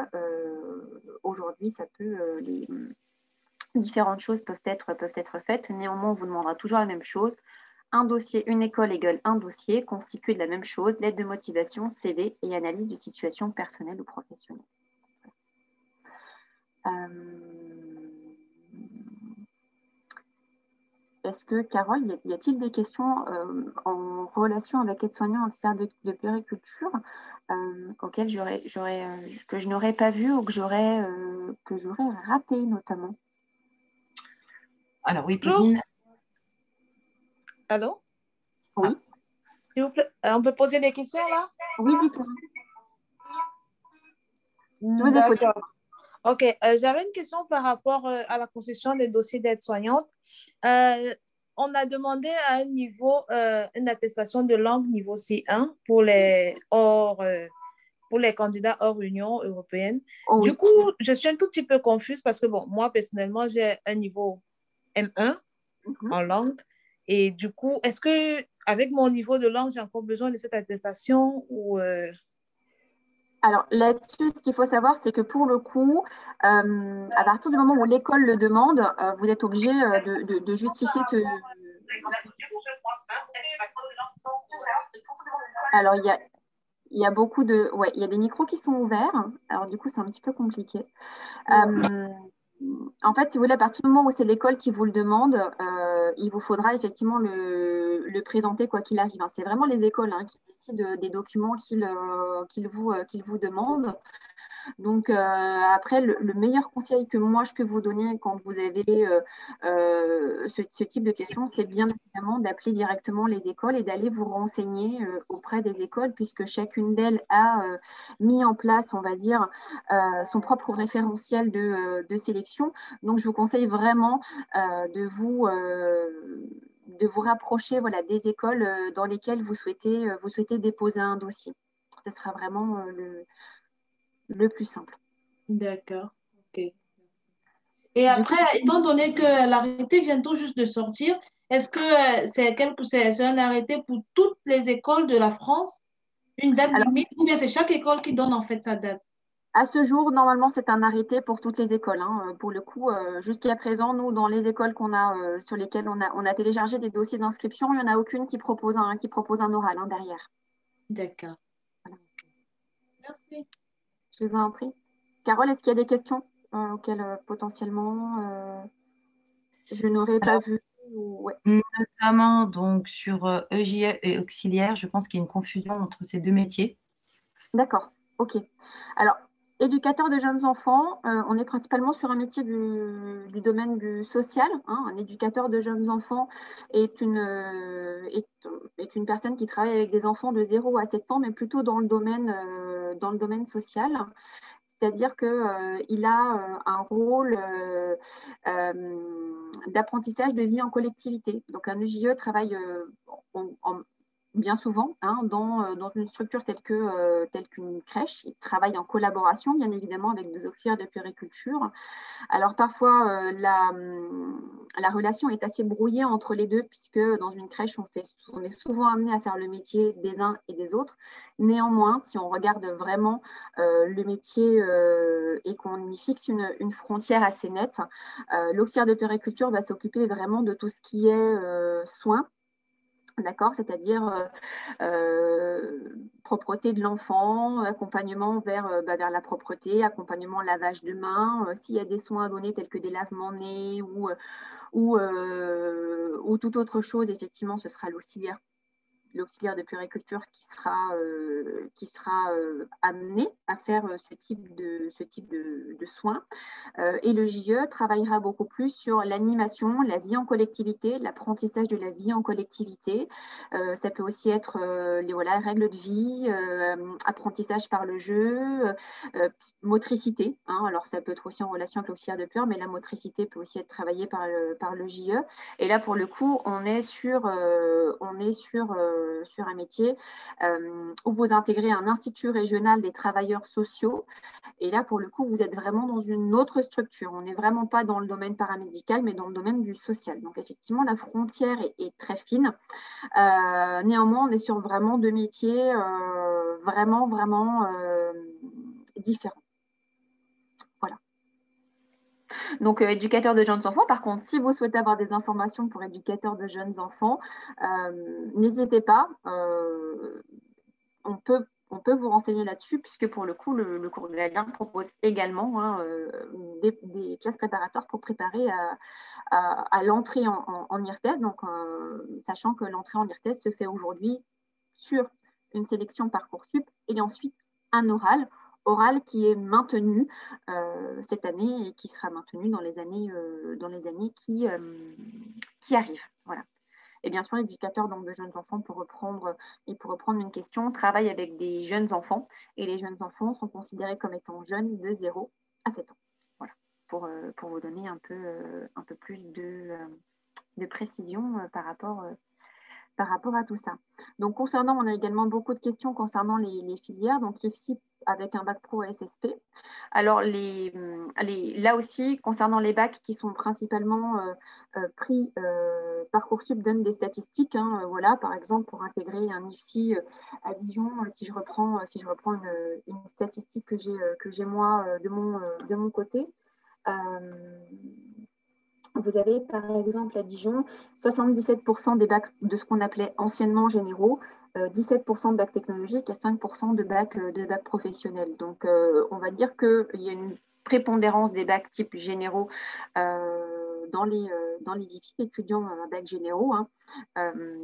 aujourd'hui, les différentes choses peuvent être faites. Néanmoins, on vous demandera toujours la même chose. Un dossier, une école égale un dossier, constitué de la même chose, lettre de motivation, CV et analyse de situation personnelle ou professionnelle. Est-ce que, Carole, y a-t-il des questions en relation avec aide-soignant auxiliaire de puériculture auxquelles que je n'aurais pas vu ou que j'aurais raté notamment? Alors oui, Pauline. Allô? Oui. S'il vous plaît, on peut poser des questions là? Oui, dites-moi. Je vous écoute. Ok, j'avais une question par rapport à la concession des dossiers d'aide-soignante. On a demandé à un niveau, une attestation de langue niveau C1 pour les candidats hors Union européenne. Oh, du oui. coup, je suis un tout petit peu confuse parce que, bon, moi, personnellement, j'ai un niveau M1 en langue. Et du coup, est-ce qu'avec mon niveau de langue, j'ai encore besoin de cette attestation ou Alors là-dessus, ce qu'il faut savoir, c'est que pour le coup, à partir du moment où l'école le demande, vous êtes obligé de justifier ce... Alors, il y a beaucoup de... Ouais, il y a des micros qui sont ouverts. Alors, du coup, c'est un petit peu compliqué. En fait, si vous voulez, à partir du moment où c'est l'école qui vous le demande, il vous faudra effectivement le présenter quoi qu'il arrive. C'est vraiment les écoles qui décident des documents qu'ils vous demandent. Donc, après, le meilleur conseil que moi, je peux vous donner quand vous avez ce type de questions, c'est bien évidemment d'appeler directement les écoles et d'aller vous renseigner auprès des écoles, puisque chacune d'elles a mis en place, on va dire, son propre référentiel de sélection. Donc, je vous conseille vraiment de vous rapprocher des écoles dans lesquelles vous souhaitez déposer un dossier. Ce sera vraiment le plus simple. D'accord. Ok. Et après, étant donné que l'arrêté vient tout juste de sortir, est-ce que c'est un arrêté pour toutes les écoles de la France, une date limite, ou bien c'est chaque école qui donne en fait sa date? À ce jour, normalement, c'est un arrêté pour toutes les écoles. Pour le coup, jusqu'à présent, nous, dans les écoles sur lesquelles on a téléchargé des dossiers d'inscription, il n'y en a aucune qui propose un oral derrière. D'accord. Voilà. Merci. Je vous en prie. Carole, est-ce qu'il y a des questions auxquelles potentiellement je n'aurais pas vu ouais. Notamment donc, sur EJE et auxiliaire, je pense qu'il y a une confusion entre ces deux métiers. D'accord, ok. Alors, éducateur de jeunes enfants, on est principalement sur un métier du domaine du social. Un éducateur de jeunes enfants est une personne qui travaille avec des enfants de 0 à 7 ans, mais plutôt dans le domaine social. C'est-à-dire qu'il a un rôle d'apprentissage de vie en collectivité. Donc, un EJE travaille bien souvent dans une structure telle qu'une crèche. Il travaille en collaboration, bien évidemment, avec des auxiliaires de puériculture. Alors, parfois, la relation est assez brouillée entre les deux, puisque dans une crèche, on est souvent amené à faire le métier des uns et des autres. Néanmoins, si on regarde vraiment le métier et qu'on y fixe une frontière assez nette, l'auxiliaire de puériculture va s'occuper vraiment de tout ce qui est soins, D'accord, c'est-à-dire propreté de l'enfant, accompagnement vers la propreté, accompagnement lavage de mains, s'il y a des soins à donner tels que des lavements nez ou toute autre chose, effectivement, ce sera l'auxiliaire de puériculture qui sera amené à faire ce type de soins. Et le JE travaillera beaucoup plus sur l'animation, la vie en collectivité, l'apprentissage de la vie en collectivité. Ça peut aussi être les règles de vie, apprentissage par le jeu, motricité. Hein. Alors, ça peut être aussi en relation avec l'auxiliaire de puère, mais la motricité peut aussi être travaillée par le JE. Et là, pour le coup, on est sur un métier où vous intégrez un institut régional des travailleurs sociaux. Et là, pour le coup, vous êtes vraiment dans une autre structure. On n'est vraiment pas dans le domaine paramédical, mais dans le domaine du social. Donc, effectivement, la frontière est très fine. Néanmoins, on est sur vraiment deux métiers vraiment différents. Voilà. Donc, éducateur de jeunes enfants. Par contre, si vous souhaitez avoir des informations pour éducateur de jeunes enfants, n'hésitez pas. On peut vous renseigner là-dessus, puisque pour le coup, le cours Galien propose également des classes préparatoires pour préparer à l'entrée en IRTES. Donc, sachant que l'entrée en IRTES se fait aujourd'hui sur une sélection Parcoursup et ensuite un oral qui est maintenu cette année et qui sera maintenu dans les années qui arrivent. Voilà. Et bien sûr, l'éducateur de jeunes enfants, pour reprendre une question, travaille avec des jeunes enfants. Et les jeunes enfants sont considérés comme étant jeunes de 0 à 7 ans. Voilà, pour vous donner un peu plus de précision par rapport à tout ça. Donc, on a également beaucoup de questions concernant les filières. Donc, ici, avec un bac pro SSP. Alors, là aussi, concernant les bacs qui sont principalement pris, Parcoursup donne des statistiques. Hein, voilà, par exemple, pour intégrer un IFSI à Dijon, si je reprends une statistique que j'ai moi de mon côté. Vous avez par exemple à Dijon 77% des bacs de ce qu'on appelait anciennement généraux, 17% de bacs technologiques et 5% de bacs professionnels. Donc, on va dire qu'il y a une prépondérance des bacs type généraux dans les IFSI étudiants à bac généraux. Hein.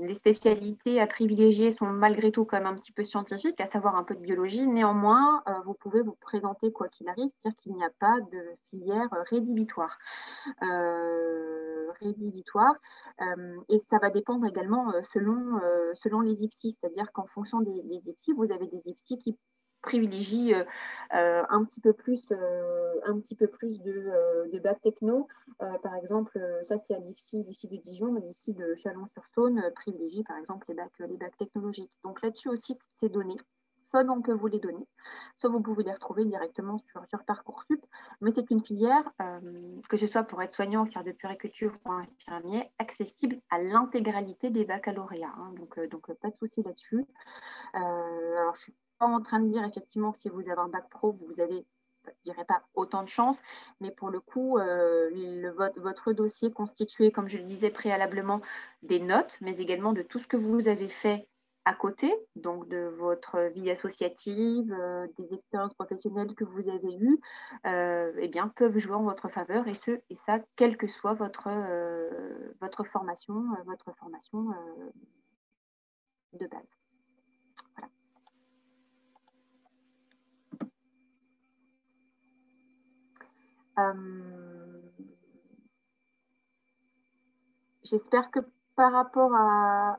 Les spécialités à privilégier sont malgré tout quand même un petit peu scientifiques, à savoir un peu de biologie. Néanmoins, vous pouvez vous présenter quoi qu'il arrive, c'est-à-dire qu'il n'y a pas de filière rédhibitoire. Et ça va dépendre également selon les IFSI, c'est-à-dire qu'en fonction des IFSI, vous avez des IFSI qui privilégient un petit peu plus de bac techno. Par exemple, ça c'est à l'IFSI de Dijon, mais l'IFSI de Chalon-sur-Saône privilégie par exemple les bacs technologiques. Donc là-dessus aussi, toutes ces données, soit on peut vous les donner, soit vous pouvez les retrouver directement sur Parcoursup. Mais c'est une filière, que ce soit pour être soignant, auxiliaire de puériculture ou infirmier, accessible à l'intégralité des baccalauréats. Hein. Donc, pas de souci là-dessus. Alors, je ne suis pas en train de dire effectivement que si vous avez un bac pro, vous avez, je ne dirais pas autant de chance, mais pour le coup, votre dossier constitué, comme je le disais préalablement, des notes, mais également de tout ce que vous avez fait à côté, donc de votre vie associative, des expériences professionnelles que vous avez eues, eh bien, peuvent jouer en votre faveur, et ça, quelle que soit votre formation de base. Voilà. J'espère que par rapport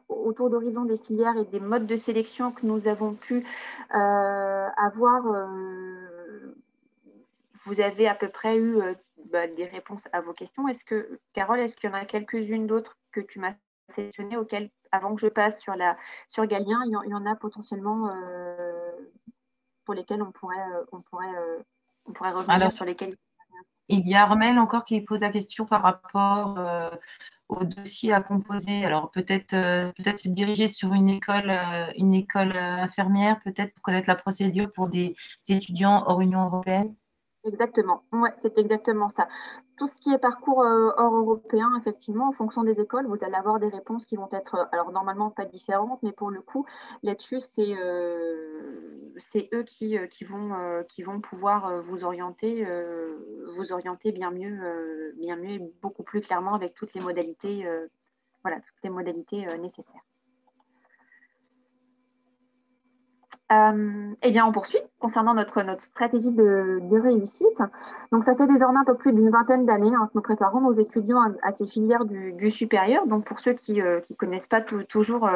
au tour d'horizon des filières et des modes de sélection que nous avons pu avoir, vous avez à peu près eu des réponses à vos questions. Carole, est-ce qu'il y en a quelques-unes d'autres que tu m'as sélectionnées auxquelles, avant que je passe sur Galien, il y en a potentiellement pour lesquelles on pourrait revenir, alors, sur lesquelles il y a Armel encore qui pose la question par rapport au dossier à composer. Alors peut-être se diriger sur une école infirmière, peut-être pour connaître la procédure pour des étudiants hors Union européenne. Exactement, ouais, c'est exactement ça. Tout ce qui est parcours hors européen, effectivement, en fonction des écoles, vous allez avoir des réponses qui vont être, alors normalement pas différentes, mais pour le coup, là-dessus, c'est eux qui vont pouvoir vous orienter bien mieux et beaucoup plus clairement avec toutes les modalités, voilà, toutes les modalités nécessaires. Eh bien, on poursuit concernant notre stratégie de réussite. Donc, ça fait désormais un peu plus d'une vingtaine d'années que nous préparons nos étudiants à ces filières du supérieur. Donc, pour ceux qui ne connaissent pas toujours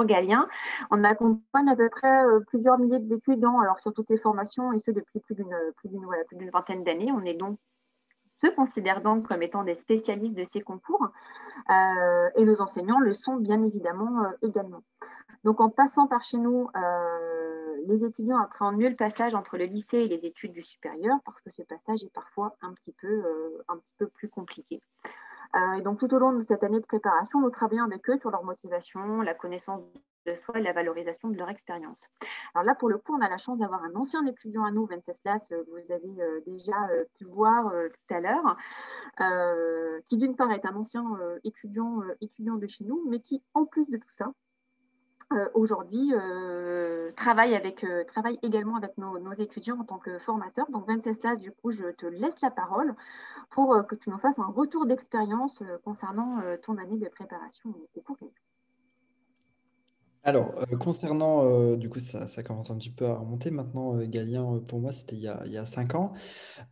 Galien, on accompagne à peu près plusieurs milliers d'étudiants alors sur toutes les formations et ce depuis plus d'une vingtaine d'années. On est donc se considère donc comme étant des spécialistes de ces concours et nos enseignants le sont bien évidemment également. Donc, en passant par chez nous, les étudiants appréhendent mieux le passage entre le lycée et les études du supérieur parce que ce passage est parfois un petit peu plus compliqué. Et donc, tout au long de cette année de préparation, nous travaillons avec eux sur leur motivation, la connaissance de soi et la valorisation de leur expérience. Alors là, pour le coup, on a la chance d'avoir un ancien étudiant à nous, Venceslas, que vous avez déjà pu voir tout à l'heure, qui d'une part est un ancien étudiant de chez nous, mais qui, en plus de tout ça, aujourd'hui travaille également avec nos étudiants en tant que formateur. Donc, Venceslas, du coup, je te laisse la parole pour que tu nous fasses un retour d'expérience concernant ton année de préparation au cours. Alors, concernant, du coup, ça commence un petit peu à remonter maintenant. Galien, pour moi, c'était il y a 5 ans.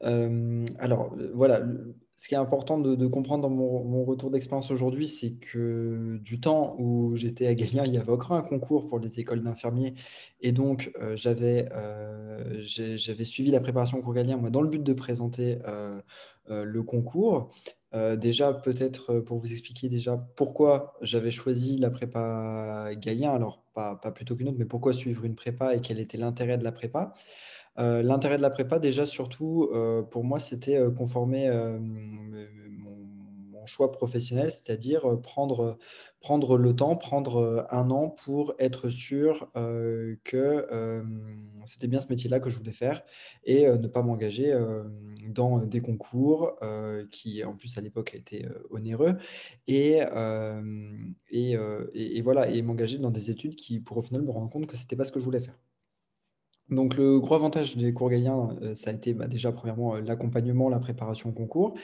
Alors, voilà, ce qui est important de comprendre dans mon retour d'expérience aujourd'hui, c'est que du temps où j'étais à Galien, il y avait encore un concours pour les écoles d'infirmiers. Et donc, j'avais suivi la préparation au concours Galien, moi, dans le but de présenter le concours. Déjà, peut-être pour vous expliquer déjà pourquoi j'avais choisi la prépa Galien, alors pas plutôt qu'une autre, mais pourquoi suivre une prépa et quel était l'intérêt de la prépa. L'intérêt de la prépa, déjà, surtout, pour moi, c'était conformer mon choix professionnel, c'est-à-dire prendre le temps, prendre 1 an pour être sûr que c'était bien ce métier-là que je voulais faire et ne pas m'engager dans des concours qui, en plus, à l'époque, étaient onéreux et voilà, et m'engager dans des études qui, pour au final, me rendre compte que c'était pas ce que je voulais faire. Donc, le gros avantage des cours Galien, ça a été déjà, premièrement, l'accompagnement, la préparation au concours.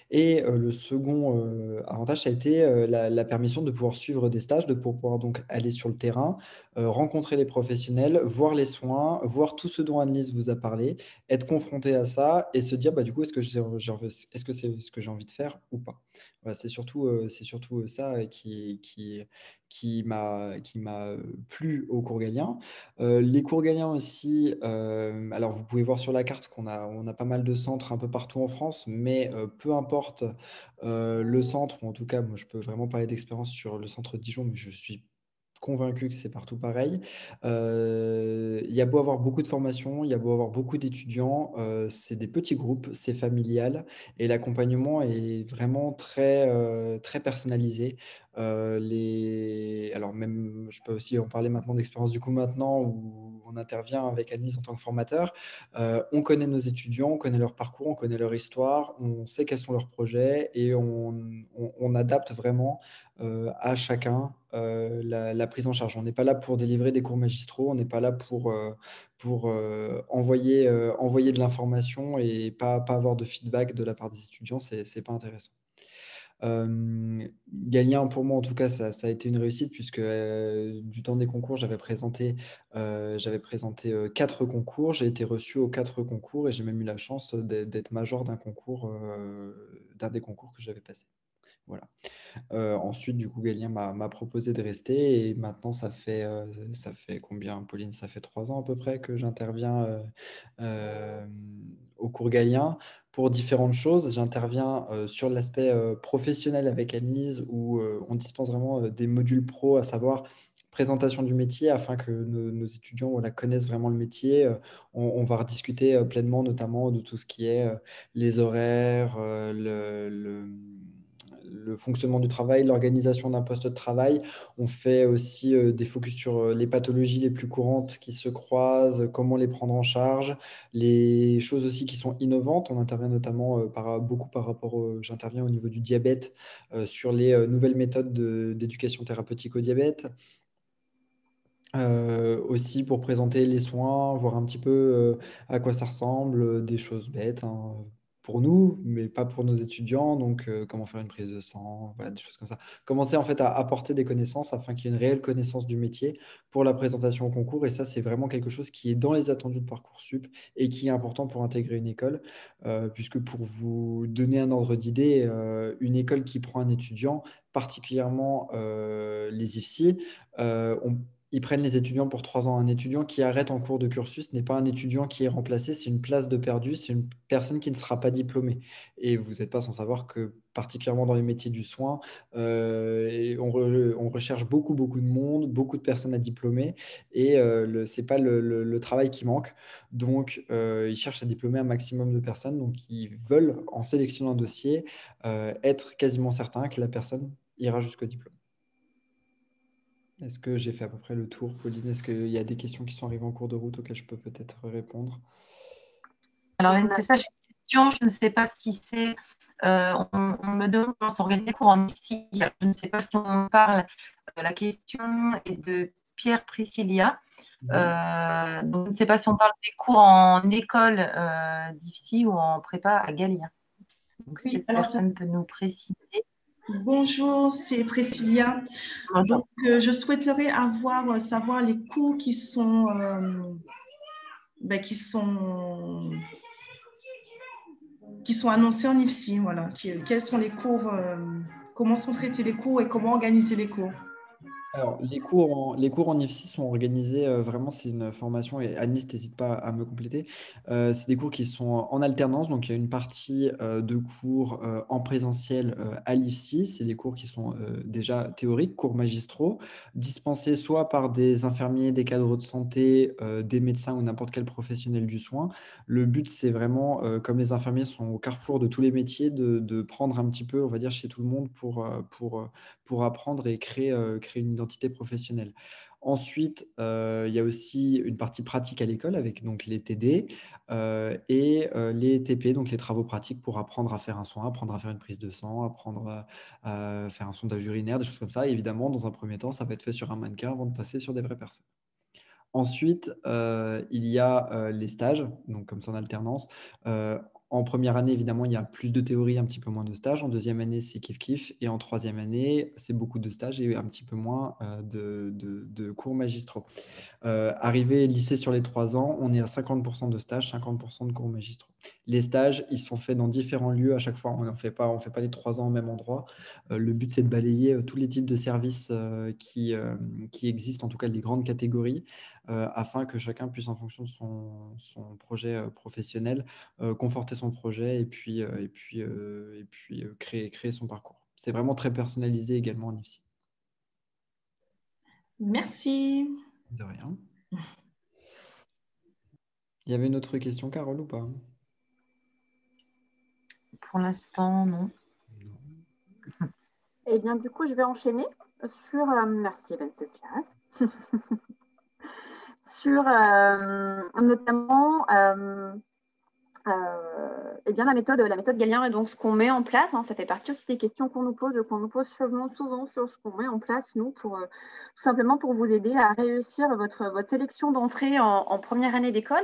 Et le second avantage, ça a été la permission de pouvoir suivre des stages, de pouvoir donc aller sur le terrain, rencontrer les professionnels, voir les soins, voir tout ce dont Annelise vous a parlé, être confronté à ça et se dire, bah, du coup, est-ce que c'est ce que j'ai envie de faire ou pas? Voilà, c'est surtout ça qui m'a plu au cours Galien. Les cours Galien aussi, alors vous pouvez voir sur la carte on a pas mal de centres un peu partout en France, mais peu importe le centre, ou en tout cas, moi je peux vraiment parler d'expérience sur le centre de Dijon, mais je suis convaincu que c'est partout pareil. Il y a beau avoir beaucoup de formations, il y a beau avoir beaucoup d'étudiants, c'est des petits groupes, c'est familial et l'accompagnement est vraiment très personnalisé. Alors même, je peux aussi en parler maintenant d'expérience du coup maintenant où on intervient avec Annelise en tant que formateur. On connaît nos étudiants, on connaît leur parcours, on connaît leur histoire, on sait quels sont leurs projets et on adapte vraiment à chacun la prise en charge. On n'est pas là pour délivrer des cours magistraux, on n'est pas là pour envoyer de l'information et pas avoir de feedback de la part des étudiants, c'est pas intéressant. Galien, pour moi, en tout cas, ça a été une réussite puisque du temps des concours, j'avais présenté 4 concours. J'ai été reçu aux 4 concours et j'ai même eu la chance d'être major d'un des concours que j'avais passé. Voilà. Ensuite, du coup, Galien m'a proposé de rester et maintenant, ça fait combien, Pauline? Ça fait 3 ans à peu près que j'interviens au cours Galien pour différentes choses. J'interviens sur l'aspect professionnel avec Annelise où on dispense vraiment des modules pro, à savoir présentation du métier afin que nos étudiants voilà, connaissent vraiment le métier. On va rediscuter pleinement, notamment de tout ce qui est les horaires, le fonctionnement du travail, l'organisation d'un poste de travail. On fait aussi des focus sur les pathologies les plus courantes qui se croisent, comment les prendre en charge, les choses aussi qui sont innovantes. On intervient notamment beaucoup par rapport j'interviens au niveau du diabète sur les nouvelles méthodes d'éducation thérapeutique au diabète. Aussi pour présenter les soins, voir un petit peu à quoi ça ressemble, des choses bêtes hein, pour nous, mais pas pour nos étudiants. Donc, comment faire une prise de sang, voilà, des choses comme ça. Commencer en fait à apporter des connaissances afin qu'il y ait une réelle connaissance du métier pour la présentation au concours. Et ça, c'est vraiment quelque chose qui est dans les attendus de Parcoursup et qui est important pour intégrer une école, puisque pour vous donner un ordre d'idée, une école qui prend un étudiant, particulièrement les IFSI, ils prennent les étudiants pour 3 ans. Un étudiant qui arrête en cours de cursus n'est pas un étudiant qui est remplacé, c'est une place de perdu, c'est une personne qui ne sera pas diplômée. Et vous n'êtes pas sans savoir que, particulièrement dans les métiers du soin, on recherche beaucoup, beaucoup de monde, beaucoup de personnes à diplômer, et ce n'est pas le travail qui manque. Donc, ils cherchent à diplômer un maximum de personnes, donc ils veulent, en sélectionnant un dossier, être quasiment certains que la personne ira jusqu'au diplôme. Est-ce que j'ai fait à peu près le tour, Pauline? Est-ce qu'il y a des questions qui sont arrivées en cours de route auxquelles je peux peut-être répondre? Alors, c'est ça, j'ai une question. Je ne sais pas si c'est. On me demande comment s'organiser les cours en ici. Je ne sais pas si on parle. La question est de Pierre Priscilla. Donc, je ne sais pas si on parle des cours en école d'IFSI ou en prépa à Galien. Donc, si cette personne peut nous préciser. Bonjour, c'est Priscilla. Donc, je souhaiterais savoir les cours qui sont annoncés en IFSI. Voilà. Quels sont les cours, comment sont traités les cours et comment organiser les cours? Alors, les cours en IFSI sont organisés, vraiment, c'est une formation, et Anis, n'hésite pas à me compléter. C'est des cours qui sont en alternance, donc il y a une partie de cours en présentiel à l'IFSI. C'est des cours qui sont déjà théoriques, cours magistraux, dispensés soit par des infirmiers, des cadres de santé, des médecins ou n'importe quel professionnel du soin. Le but, c'est vraiment, comme les infirmiers sont au carrefour de tous les métiers, de prendre un petit peu, on va dire, chez tout le monde pour apprendre et créer une identité professionnelle. Ensuite, il y a aussi une partie pratique à l'école avec donc les TD et les TP, donc les travaux pratiques pour apprendre à faire un soin, apprendre à faire une prise de sang, apprendre à faire un sondage urinaire, des choses comme ça. Et évidemment, dans un premier temps, ça va être fait sur un mannequin avant de passer sur des vraies personnes. Ensuite, il y a les stages, donc comme ça en alternance. En première année, évidemment, il y a plus de théorie, un petit peu moins de stages. En deuxième année, c'est kiff-kiff. Et en troisième année, c'est beaucoup de stages et un petit peu moins de cours magistraux. Arrivé lycée sur les 3 ans, on est à 50% de stages, 50% de cours magistraux. Les stages, ils sont faits dans différents lieux à chaque fois. On ne fait pas les 3 ans au même endroit. Le but, c'est de balayer tous les types de services qui existent, en tout cas les grandes catégories, afin que chacun puisse, en fonction de son projet professionnel, conforter son projet et puis créer son parcours. C'est vraiment très personnalisé également en IFSI. Merci. De rien. Il y avait une autre question, Carole, ou pas? Pour l'instant, non. Eh bien, du coup, je vais enchaîner sur... merci, Venceslas. Sur notamment eh bien, la méthode Galien. Et donc, ce qu'on met en place, ça fait partie aussi des questions qu'on nous pose souvent sur ce qu'on met en place, nous, tout simplement pour vous aider à réussir votre sélection d'entrée en première année d'école.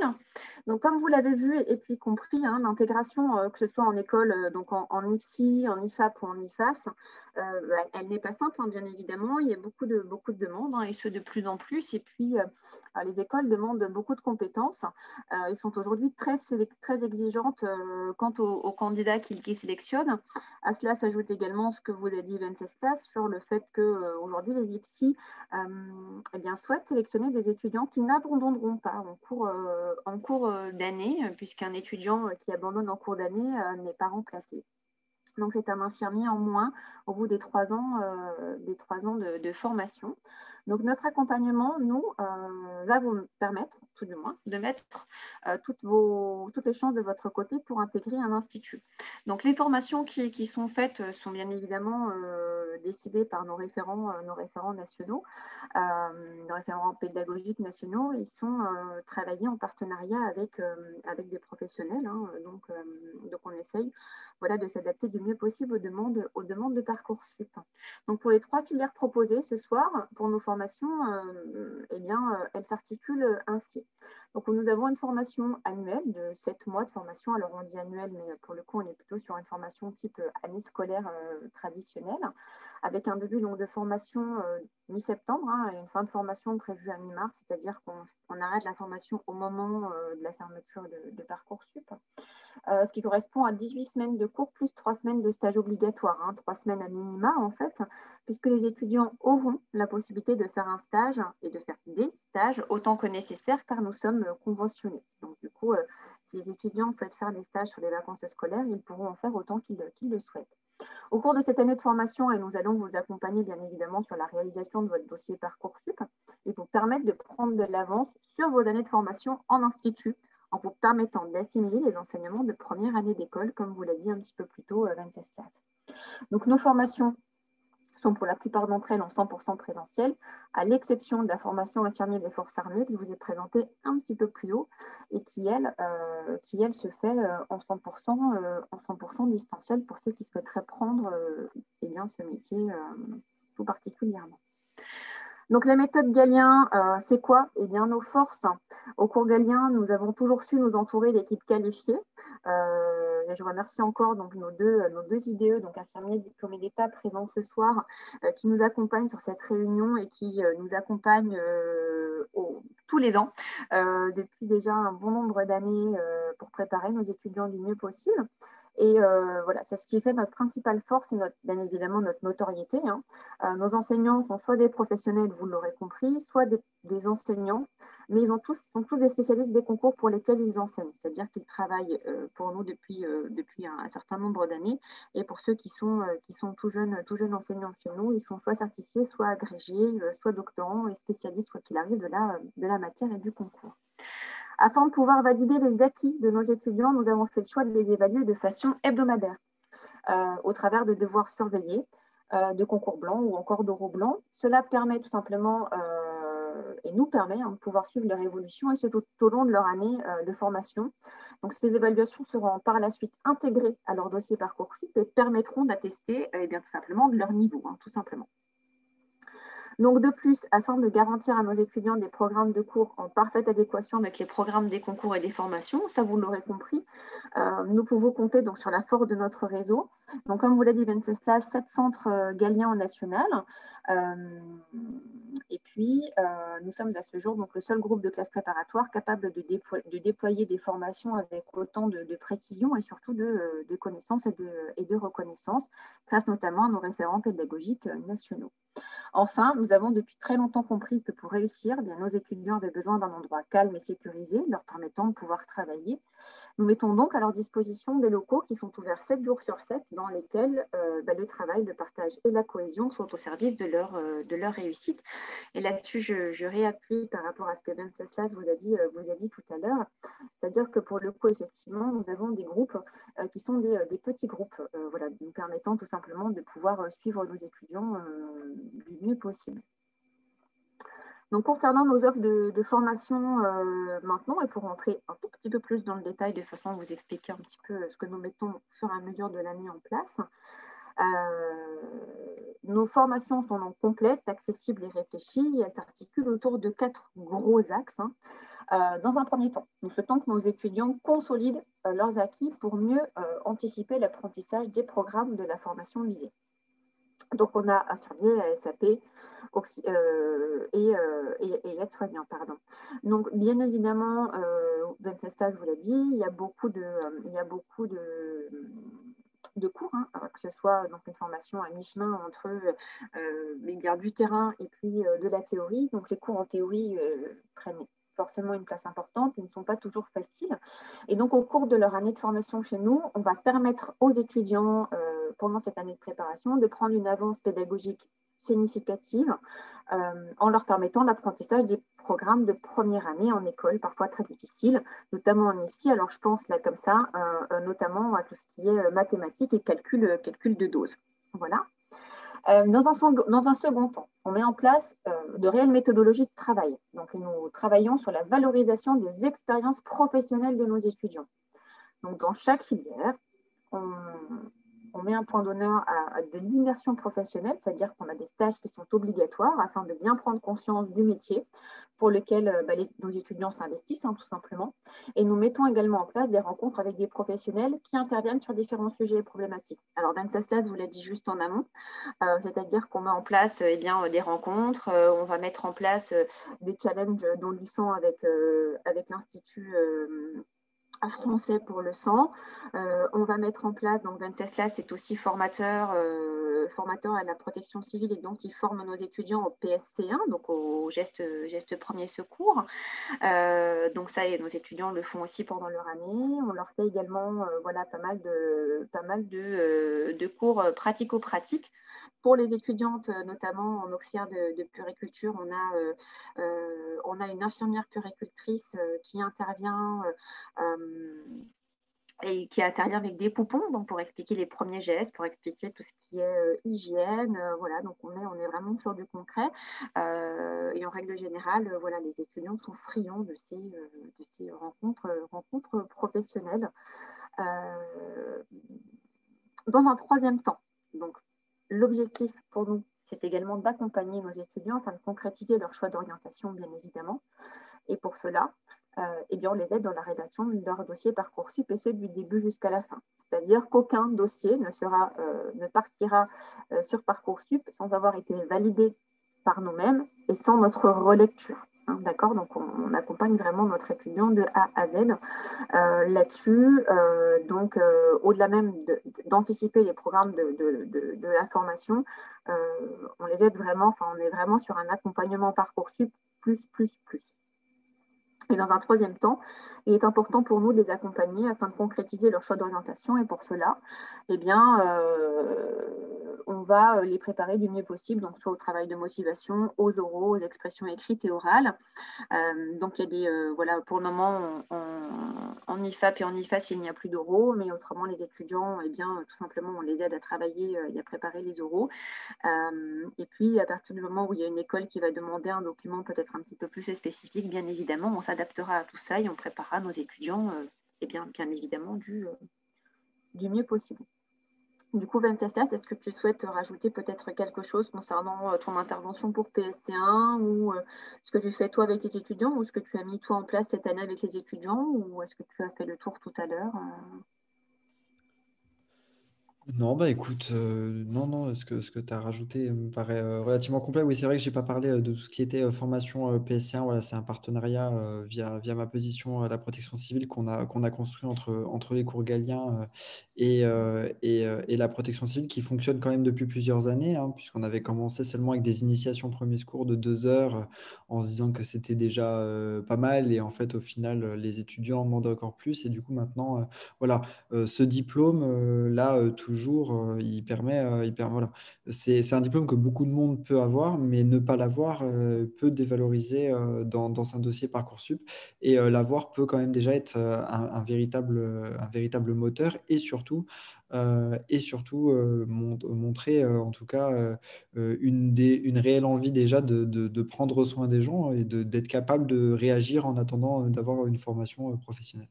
Donc, comme vous l'avez vu et puis compris, l'intégration, que ce soit en école, donc en IFSI, en IFAP ou en IFAS, elle n'est pas simple, bien évidemment. Il y a beaucoup de demandes, et ce de plus en plus. Et puis, les écoles demandent beaucoup de compétences. Ils sont aujourd'hui très exigeantes quant aux candidats qu'ils sélectionnent. À cela s'ajoute également ce que vous a dit Venceslas sur le fait qu'aujourd'hui, les IFSI souhaitent sélectionner des étudiants qui n'abandonneront pas en cours d'année, puisqu'un étudiant qui abandonne en cours d'année n'est pas remplacé. Donc, c'est un infirmier en moins au bout des 3 ans, de formation. Donc, notre accompagnement, nous, va vous permettre, tout du moins, de mettre toutes les chances de votre côté pour intégrer un institut. Donc, les formations qui sont faites sont bien évidemment décidées par nos référents nationaux, nos référents pédagogiques nationaux. Ils sont travaillés en partenariat avec des professionnels. Hein, donc, on essaye de s'adapter du mieux possible aux demandes de Parcoursup. Donc, pour les 3 filières proposées ce soir, pour nos formations, elles s'articulent ainsi. Donc, nous avons une formation annuelle de 7 mois de formation. Alors, on dit annuelle, mais pour le coup, on est plutôt sur une formation type année scolaire traditionnelle, avec un début de formation mi-septembre et une fin de formation prévue à mi-mars, c'est-à-dire qu'on arrête la formation au moment de la fermeture de Parcoursup. Ce qui correspond à 18 semaines de cours plus 3 semaines de stage obligatoire, 3 semaines à minima en fait, puisque les étudiants auront la possibilité de faire un stage et de faire des stages autant que nécessaire car nous sommes conventionnés. Donc du coup, si les étudiants souhaitent faire des stages sur les vacances scolaires, ils pourront en faire autant qu'ils le souhaitent. Au cours de cette année de formation, nous allons vous accompagner bien évidemment sur la réalisation de votre dossier Parcoursup et vous permettre de prendre de l'avance sur vos années de formation en institut, en vous permettant d'assimiler les enseignements de première année d'école, comme vous l'a dit un petit peu plus tôt, Venceslas. Donc, nos formations sont pour la plupart d'entre elles en 100% présentiel, à l'exception de la formation infirmier des forces armées que je vous ai présentée un petit peu plus haut et qui, elle, se fait en 100% distanciel pour ceux qui souhaiteraient prendre ce métier tout particulièrement. Donc, la méthode Galien, c'est quoi? Eh bien, nos forces. Au cours Galien, nous avons toujours su nous entourer d'équipes qualifiées. Et je remercie encore donc, nos deux IDE, donc infirmiers diplômés d'État présents ce soir, qui nous accompagnent sur cette réunion et qui nous accompagnent tous les ans depuis déjà un bon nombre d'années pour préparer nos étudiants du mieux possible. Et voilà, c'est ce qui fait notre principale force et bien évidemment notre notoriété. Nos enseignants sont soit des professionnels, vous l'aurez compris, soit des enseignants, mais ils sont tous des spécialistes des concours pour lesquels ils enseignent. C'est-à-dire qu'ils travaillent pour nous depuis un certain nombre d'années. Et pour ceux qui sont tout jeunes enseignants chez nous, ils sont soit certifiés, soit agrégés, soit doctorants et spécialistes, quoi qu'il arrive, de la matière et du concours. Afin de pouvoir valider les acquis de nos étudiants, nous avons fait le choix de les évaluer de façon hebdomadaire, au travers de devoirs surveillés, de concours blancs ou encore d'oraux blancs. Cela permet tout simplement et nous permet de pouvoir suivre leur évolution et ce tout au long de leur année de formation. Donc, ces évaluations seront par la suite intégrées à leur dossier Parcoursup et permettront d'attester tout simplement de leur niveau, tout simplement. Donc, de plus, afin de garantir à nos étudiants des programmes de cours en parfaite adéquation avec les programmes des concours et des formations, ça vous l'aurez compris, nous pouvons compter donc sur la force de notre réseau. Donc, comme vous l'a dit Venceslas, 7 centres Galien en national. Et puis, nous sommes à ce jour donc, le seul groupe de classes préparatoires capable de déployer des formations avec autant de précision et surtout de connaissances et de reconnaissance, grâce notamment à nos référents pédagogiques nationaux. Enfin, nous avons depuis très longtemps compris que pour réussir, nos étudiants avaient besoin d'un endroit calme et sécurisé, leur permettant de pouvoir travailler. Nous mettons donc à leur disposition des locaux qui sont ouverts 7 jours sur 7, dans lesquels le travail, le partage et la cohésion sont au service de leur réussite. Et là-dessus, je réappuie par rapport à ce que Venceslas vous a dit tout à l'heure. C'est-à-dire que pour le coup, effectivement, nous avons des groupes qui sont des petits groupes, nous permettant tout simplement de pouvoir suivre nos étudiants du mieux possible. Donc, concernant nos offres de formation maintenant, et pour rentrer un tout petit peu plus dans le détail de façon à vous expliquer un petit peu ce que nous mettons au fur et à mesure de l'année en place, nos formations sont donc complètes, accessibles et réfléchies, et elles s'articulent autour de 4 gros axes. Dans un premier temps, nous souhaitons que nos étudiants consolident leurs acquis pour mieux anticiper l'apprentissage des programmes de la formation visée. Donc, on a infirmier, SAP et aide-soignant, pardon. Donc, bien évidemment, Venceslas vous l'a dit, il y a beaucoup de cours, que ce soit donc, une formation à mi-chemin entre du terrain et puis de la théorie. Donc, les cours en théorie prennent forcément une place importante, ils ne sont pas toujours faciles. Et donc, au cours de leur année de formation chez nous, on va permettre aux étudiants pendant cette année de préparation, de prendre une avance pédagogique significative en leur permettant l'apprentissage des programmes de première année en école, parfois très difficiles, notamment en IFSI. Alors, je pense là comme ça, notamment à tout ce qui est mathématiques et calcul de dose. Voilà. Dans un second temps, on met en place de réelles méthodologies de travail. Donc, nous travaillons sur la valorisation des expériences professionnelles de nos étudiants. Donc, dans chaque filière, on met un point d'honneur à de l'immersion professionnelle, c'est-à-dire qu'on a des stages qui sont obligatoires afin de bien prendre conscience du métier pour lequel nos étudiants s'investissent, tout simplement. Et nous mettons également en place des rencontres avec des professionnels qui interviennent sur différents sujets et problématiques. Alors, Venceslas vous l'a dit juste en amont, c'est-à-dire qu'on met en place des rencontres, on va mettre en place des challenges don du sang avec l'Institut français pour le sang. On va mettre en place, donc Venceslas est aussi formateur à la protection civile et donc il forme nos étudiants au PSC1, donc au geste premier secours. Donc ça, et nos étudiants le font aussi pendant leur année. On leur fait également pas mal de cours pratico-pratiques. Pour les étudiantes, notamment en auxiliaire de puériculture, on a une infirmière puéricultrice qui intervient avec des poupons, donc pour expliquer les premiers gestes, pour expliquer tout ce qui est hygiène. Voilà, donc on est vraiment sur du concret. Et en règle générale, les étudiants sont friands de ces rencontres professionnelles. Dans un troisième temps, donc l'objectif pour nous, c'est également d'accompagner nos étudiants afin de concrétiser leur choix d'orientation, bien évidemment. Et pour cela, on les aide dans la rédaction de leur dossier Parcoursup et ce du début jusqu'à la fin. C'est-à-dire qu'aucun dossier ne partira sur Parcoursup sans avoir été validé par nous-mêmes et sans notre relecture. D'accord, donc on accompagne vraiment notre étudiant de A à Z là-dessus. Donc, au-delà même d'anticiper les programmes de la formation, on les aide vraiment, on est vraiment sur un accompagnement Parcoursup plus. Et dans un troisième temps, il est important pour nous de les accompagner afin de concrétiser leur choix d'orientation. Et pour cela, on va les préparer du mieux possible, donc soit au travail de motivation, aux oraux, aux expressions écrites et orales. Donc, il y a pour le moment, en IFAP et en IFAS, il n'y a plus d'oraux, mais autrement, les étudiants, tout simplement, on les aide à travailler et à préparer les oraux. Et puis, à partir du moment où il y a une école qui va demander un document peut-être un petit peu plus spécifique, bien évidemment, on s'adaptera à tout ça et on préparera nos étudiants, bien évidemment, du mieux possible. Du coup, Venceslas, est-ce que tu souhaites rajouter peut-être quelque chose concernant ton intervention pour PSC1 ou ce que tu fais toi avec les étudiants ou ce que tu as mis toi en place cette année avec les étudiants ou est-ce que tu as fait le tour tout à l'heure Non, bah écoute, non, ce que tu as rajouté me paraît relativement complet. Oui, c'est vrai que j'ai pas parlé de tout ce qui était formation PSC1. Voilà, c'est un partenariat via ma position à la protection civile qu'on a construit entre les cours Galien et la protection civile qui fonctionne quand même depuis plusieurs années, puisqu'on avait commencé seulement avec des initiations premiers secours de 2 heures en se disant que c'était déjà pas mal. Et en fait, au final, les étudiants en demandent encore plus. Et du coup, maintenant, voilà, ce diplôme, là, toujours, il permet, voilà. C'est un diplôme que beaucoup de monde peut avoir, mais ne pas l'avoir peut dévaloriser dans un dossier Parcoursup. Et l'avoir peut quand même déjà être un véritable moteur et surtout montrer en tout cas une réelle envie déjà de prendre soin des gens et d'être capable de réagir en attendant d'avoir une formation professionnelle.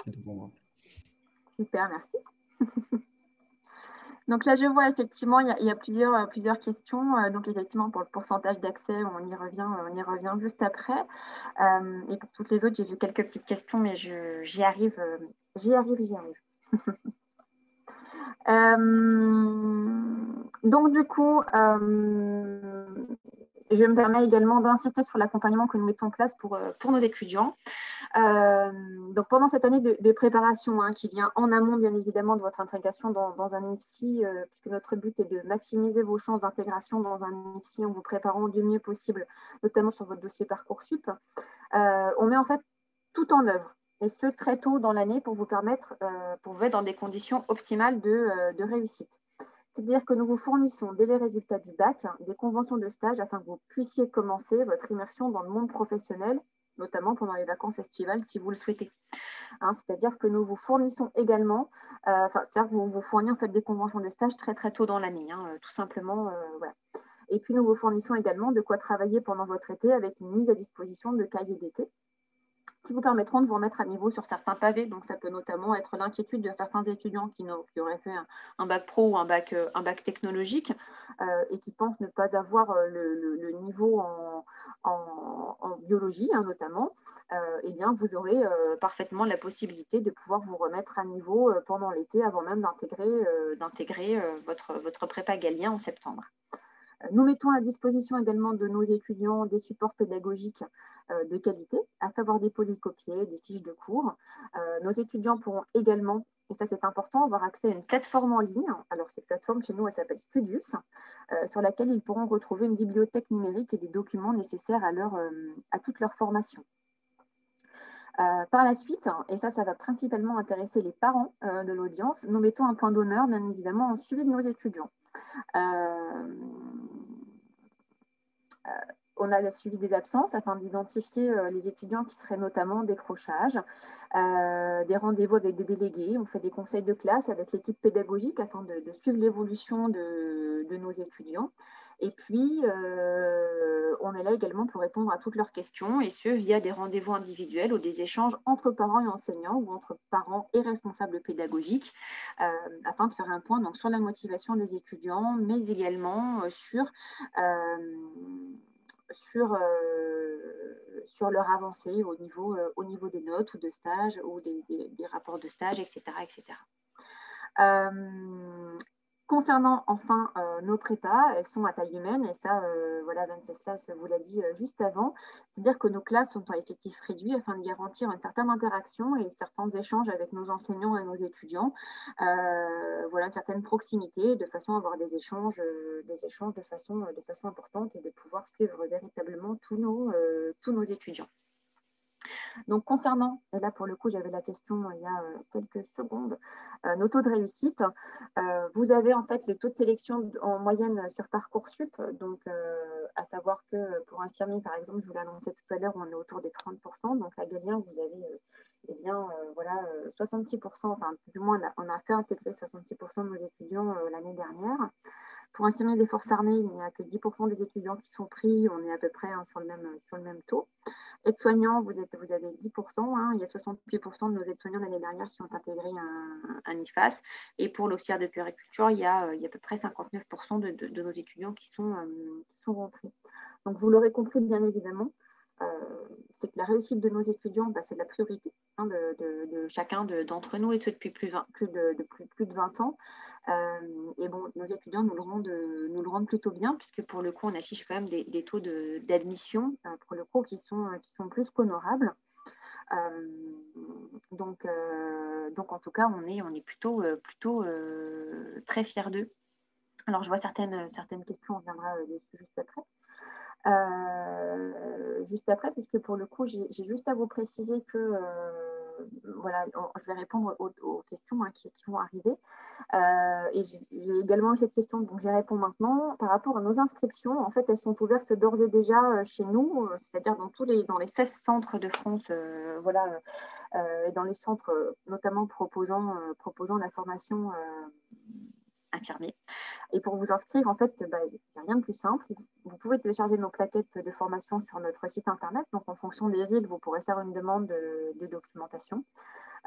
C'est tout pour moi. Super, merci. Donc là, je vois effectivement, il y a plusieurs questions. Donc effectivement, pour le pourcentage d'accès, on y revient juste après. Et pour toutes les autres, j'ai vu quelques petites questions, mais j'y arrive. Donc du coup, je me permets également d'insister sur l'accompagnement que nous mettons en place pour nos étudiants. Donc pendant cette année de préparation qui vient en amont bien évidemment de votre intégration dans un IFSI, puisque notre but est de maximiser vos chances d'intégration dans un IFSI en vous préparant du mieux possible, notamment sur votre dossier Parcoursup, on met en fait tout en œuvre et ce, très tôt dans l'année pour vous permettre, pour vous mettre dans des conditions optimales de réussite. C'est-à-dire que nous vous fournissons, dès les résultats du bac, des conventions de stage afin que vous puissiez commencer votre immersion dans le monde professionnel, notamment pendant les vacances estivales, si vous le souhaitez. C'est-à-dire que nous vous fournissons également, c'est-à-dire que vous fournissez en fait des conventions de stage très très tôt dans l'année, tout simplement. Voilà. Et puis nous vous fournissons également de quoi travailler pendant votre été avec une mise à disposition de cahiers d'été qui vous permettront de vous remettre à niveau sur certains pavés. Donc, ça peut notamment être l'inquiétude de certains étudiants qui auraient fait un bac pro ou un bac technologique et qui pensent ne pas avoir le niveau en biologie, notamment. Eh bien, vous aurez parfaitement la possibilité de pouvoir vous remettre à niveau pendant l'été avant même d'intégrer votre prépa Galien en septembre. Nous mettons à disposition également de nos étudiants des supports pédagogiques de qualité, à savoir des polycopiés, des fiches de cours. Nos étudiants pourront également, et ça c'est important, avoir accès à une plateforme en ligne. Alors cette plateforme chez nous, elle s'appelle Studius, sur laquelle ils pourront retrouver une bibliothèque numérique et des documents nécessaires à toute leur formation. Par la suite, et ça va principalement intéresser les parents de l'audience, nous mettons un point d'honneur, bien évidemment, au suivi de nos étudiants. On a le suivi des absences afin d'identifier les étudiants qui seraient notamment en décrochage, des rendez-vous avec des délégués, on fait des conseils de classe avec l'équipe pédagogique afin de suivre l'évolution de nos étudiants. Et puis, on est là également pour répondre à toutes leurs questions, et ce, via des rendez-vous individuels ou des échanges entre parents et enseignants ou entre parents et responsables pédagogiques, afin de faire un point donc, sur la motivation des étudiants, mais également sur leur avancée au niveau des notes ou de stage ou des rapports de stage, etc. etc. Concernant enfin nos prépas, elles sont à taille humaine, et ça, voilà, Venceslas vous l'a dit juste avant, c'est-à-dire que nos classes sont à effectif réduit afin de garantir une certaine interaction et certains échanges avec nos enseignants et nos étudiants, voilà, une certaine proximité, de façon à avoir des échanges de façon importante et de pouvoir suivre véritablement tous nos étudiants. Donc, concernant, et là pour le coup j'avais la question il y a quelques secondes, nos taux de réussite, vous avez en fait le taux de sélection en moyenne sur Parcoursup, donc à savoir que pour infirmier par exemple, je vous l'ai annoncé tout à l'heure, on est autour des 30%, donc à Galien vous avez voilà, 66%, enfin du moins on a fait intégrer 66% de nos étudiants l'année dernière. Pour infirmier des forces armées, il n'y a que 10% des étudiants qui sont pris, on est à peu près sur le même taux. Aides-soignants, vous avez 10%, il y a 68% de nos aides-soignants l'année dernière qui ont intégré un IFAS. Et pour l'auxiliaire de puériculture, il y a à peu près 59% de nos étudiants qui sont rentrés. Donc, vous l'aurez compris, bien évidemment, c'est que la réussite de nos étudiants, c'est la priorité de chacun d'entre nous, et ce depuis plus de 20 ans. Et bon, nos étudiants nous le rendent plutôt bien, puisque pour le coup, on affiche quand même des taux d'admission, pour le coup, qui sont plus qu'honorables. Donc, en tout cas, on est plutôt très fiers d'eux. Alors, je vois certaines questions, on reviendra dessus juste après. Puisque pour le coup, j'ai juste à vous préciser que voilà, je vais répondre aux questions qui vont arriver. Et j'ai également eu cette question, donc j'y réponds maintenant. Par rapport à nos inscriptions, en fait, elles sont ouvertes d'ores et déjà chez nous, c'est-à-dire dans les 16 centres de France, voilà, et dans les centres notamment proposant la formation infirmier. Et pour vous inscrire, en fait, il n'y a rien de plus simple. Vous pouvez télécharger nos plaquettes de formation sur notre site internet. Donc, en fonction des villes, vous pourrez faire une demande de documentation.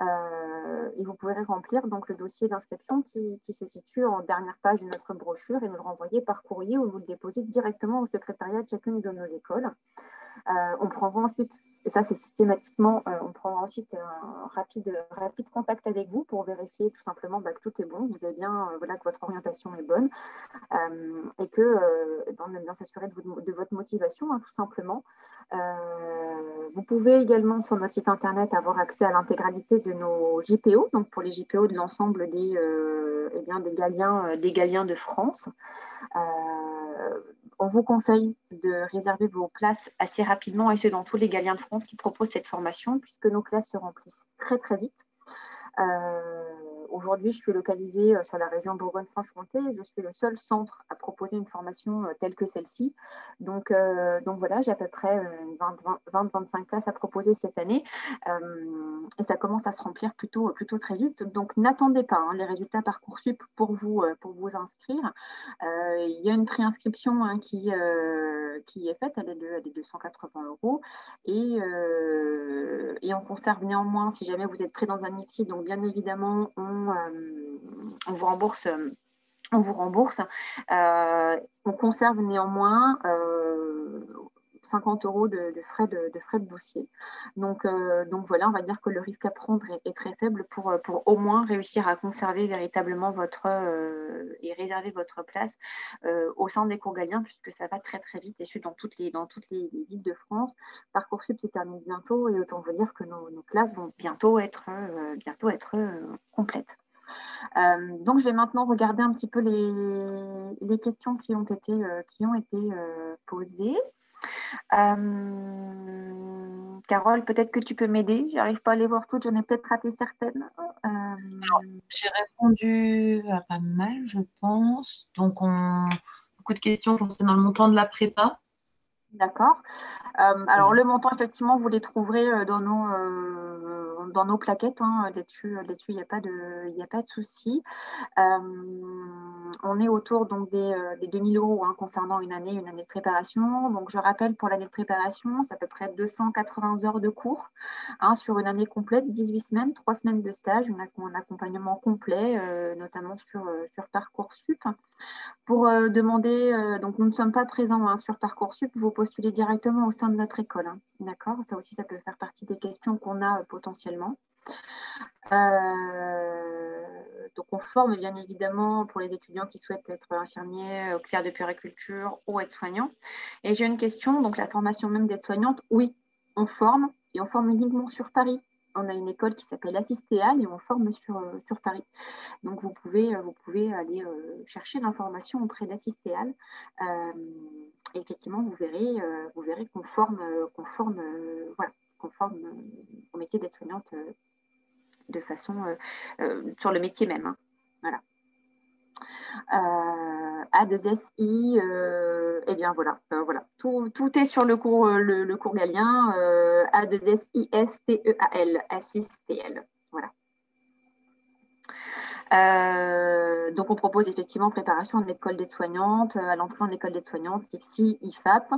Et vous pourrez remplir donc, le dossier d'inscription qui se situe en dernière page de notre brochure et nous le renvoyer par courrier ou nous le déposer directement au secrétariat de chacune de nos écoles. On prendra ensuite, et ça c'est systématiquement, on prendra ensuite un rapide contact avec vous pour vérifier tout simplement que tout est bon, vous avez bien, voilà, que votre orientation est bonne, et que on aime bien s'assurer de votre motivation, tout simplement. Vous pouvez également sur notre site internet avoir accès à l'intégralité de nos JPO, donc pour les JPO de l'ensemble des Galiens de France. on vous conseille de réserver vos places assez rapidement, et ce dans tous les Galiens de France qui proposent cette formation, puisque nos classes se remplissent très très vite. Aujourd'hui, je suis localisée sur la région Bourgogne-Franche-Comté. Je suis le seul centre à proposer une formation telle que celle-ci. Donc voilà, j'ai à peu près 20-25 places à proposer cette année. Et ça commence à se remplir plutôt très vite. Donc n'attendez pas les résultats Parcoursup pour vous inscrire. Il y a une préinscription qui est faite, elle est de 180 €. Et on conserve néanmoins, si jamais vous êtes pris dans un IFSI, donc bien évidemment, on vous rembourse. On conserve néanmoins 50 € de frais de dossier. Donc voilà, on va dire que le risque à prendre est très faible pour au moins réussir à conserver véritablement et réserver votre place au sein des cours Galiens, puisque ça va très très vite, et ce dans toutes les villes de France. Parcoursup se termine bientôt, et autant vous dire que nos classes vont bientôt être complètes. Donc, je vais maintenant regarder un petit peu les questions qui ont été posées. Carole, peut-être que tu peux m'aider. Je n'arrive pas à les voir toutes, j'en ai peut-être raté certaines. J'ai répondu à pas mal, je pense. Donc, beaucoup de questions concernant le montant de la prépa. D'accord. Alors, le montant, effectivement, vous les trouverez dans nos plaquettes. Là-dessus, il n'y a pas de souci. On est autour donc des 2 000 € concernant une année de préparation. Donc, je rappelle, pour l'année de préparation, c'est à peu près 280 heures de cours sur une année complète, 18 semaines, 3 semaines de stage, un accompagnement complet, notamment sur Parcoursup. Pour demander, donc nous ne sommes pas présents sur Parcoursup, vous postulez directement au sein de notre école. D'accord ? Ça aussi, ça peut faire partie des questions qu'on a potentiellement. Donc, on forme bien évidemment pour les étudiants qui souhaitent être infirmiers, auxiliaires de puériculture ou aides-soignants. Et j'ai une question, donc la formation même d'aide-soignante, oui, on forme, et on forme uniquement sur Paris. On a une école qui s'appelle Assistéal et on forme sur Paris. Donc, vous pouvez aller chercher l'information auprès d'Assistéal. Et effectivement, vous verrez qu'on forme au métier d'aide-soignante de façon sur le métier même. Voilà. A2SI, eh bien voilà. Tout est sur le cours galien. A2SISTEAL, Assistéal. Voilà. Donc, on propose effectivement préparation en école d'aide-soignante, à l'entrée en école d'aide-soignante, IFSI, IFAP.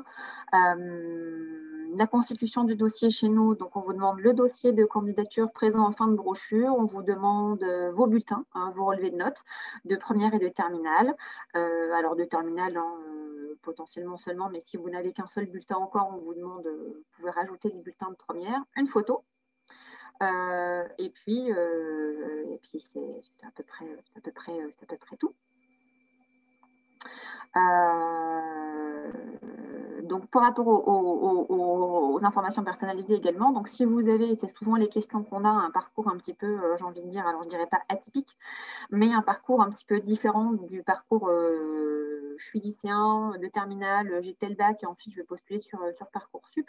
La constitution du dossier chez nous, donc on vous demande le dossier de candidature présent en fin de brochure, on vous demande vos bulletins, vos relevés de notes de première et de terminale. Alors de terminale, potentiellement seulement, mais si vous n'avez qu'un seul bulletin encore, on vous demande, vous pouvez rajouter les bulletins de première, une photo. Et puis c'est à peu près tout. Donc, par rapport aux informations personnalisées également, donc si vous avez, et c'est souvent les questions qu'on a, un parcours un petit peu, j'ai envie de dire, alors je ne dirais pas atypique, mais un parcours un petit peu différent du parcours je suis lycéen de terminale, j'ai tel bac et ensuite je vais postuler sur Parcoursup.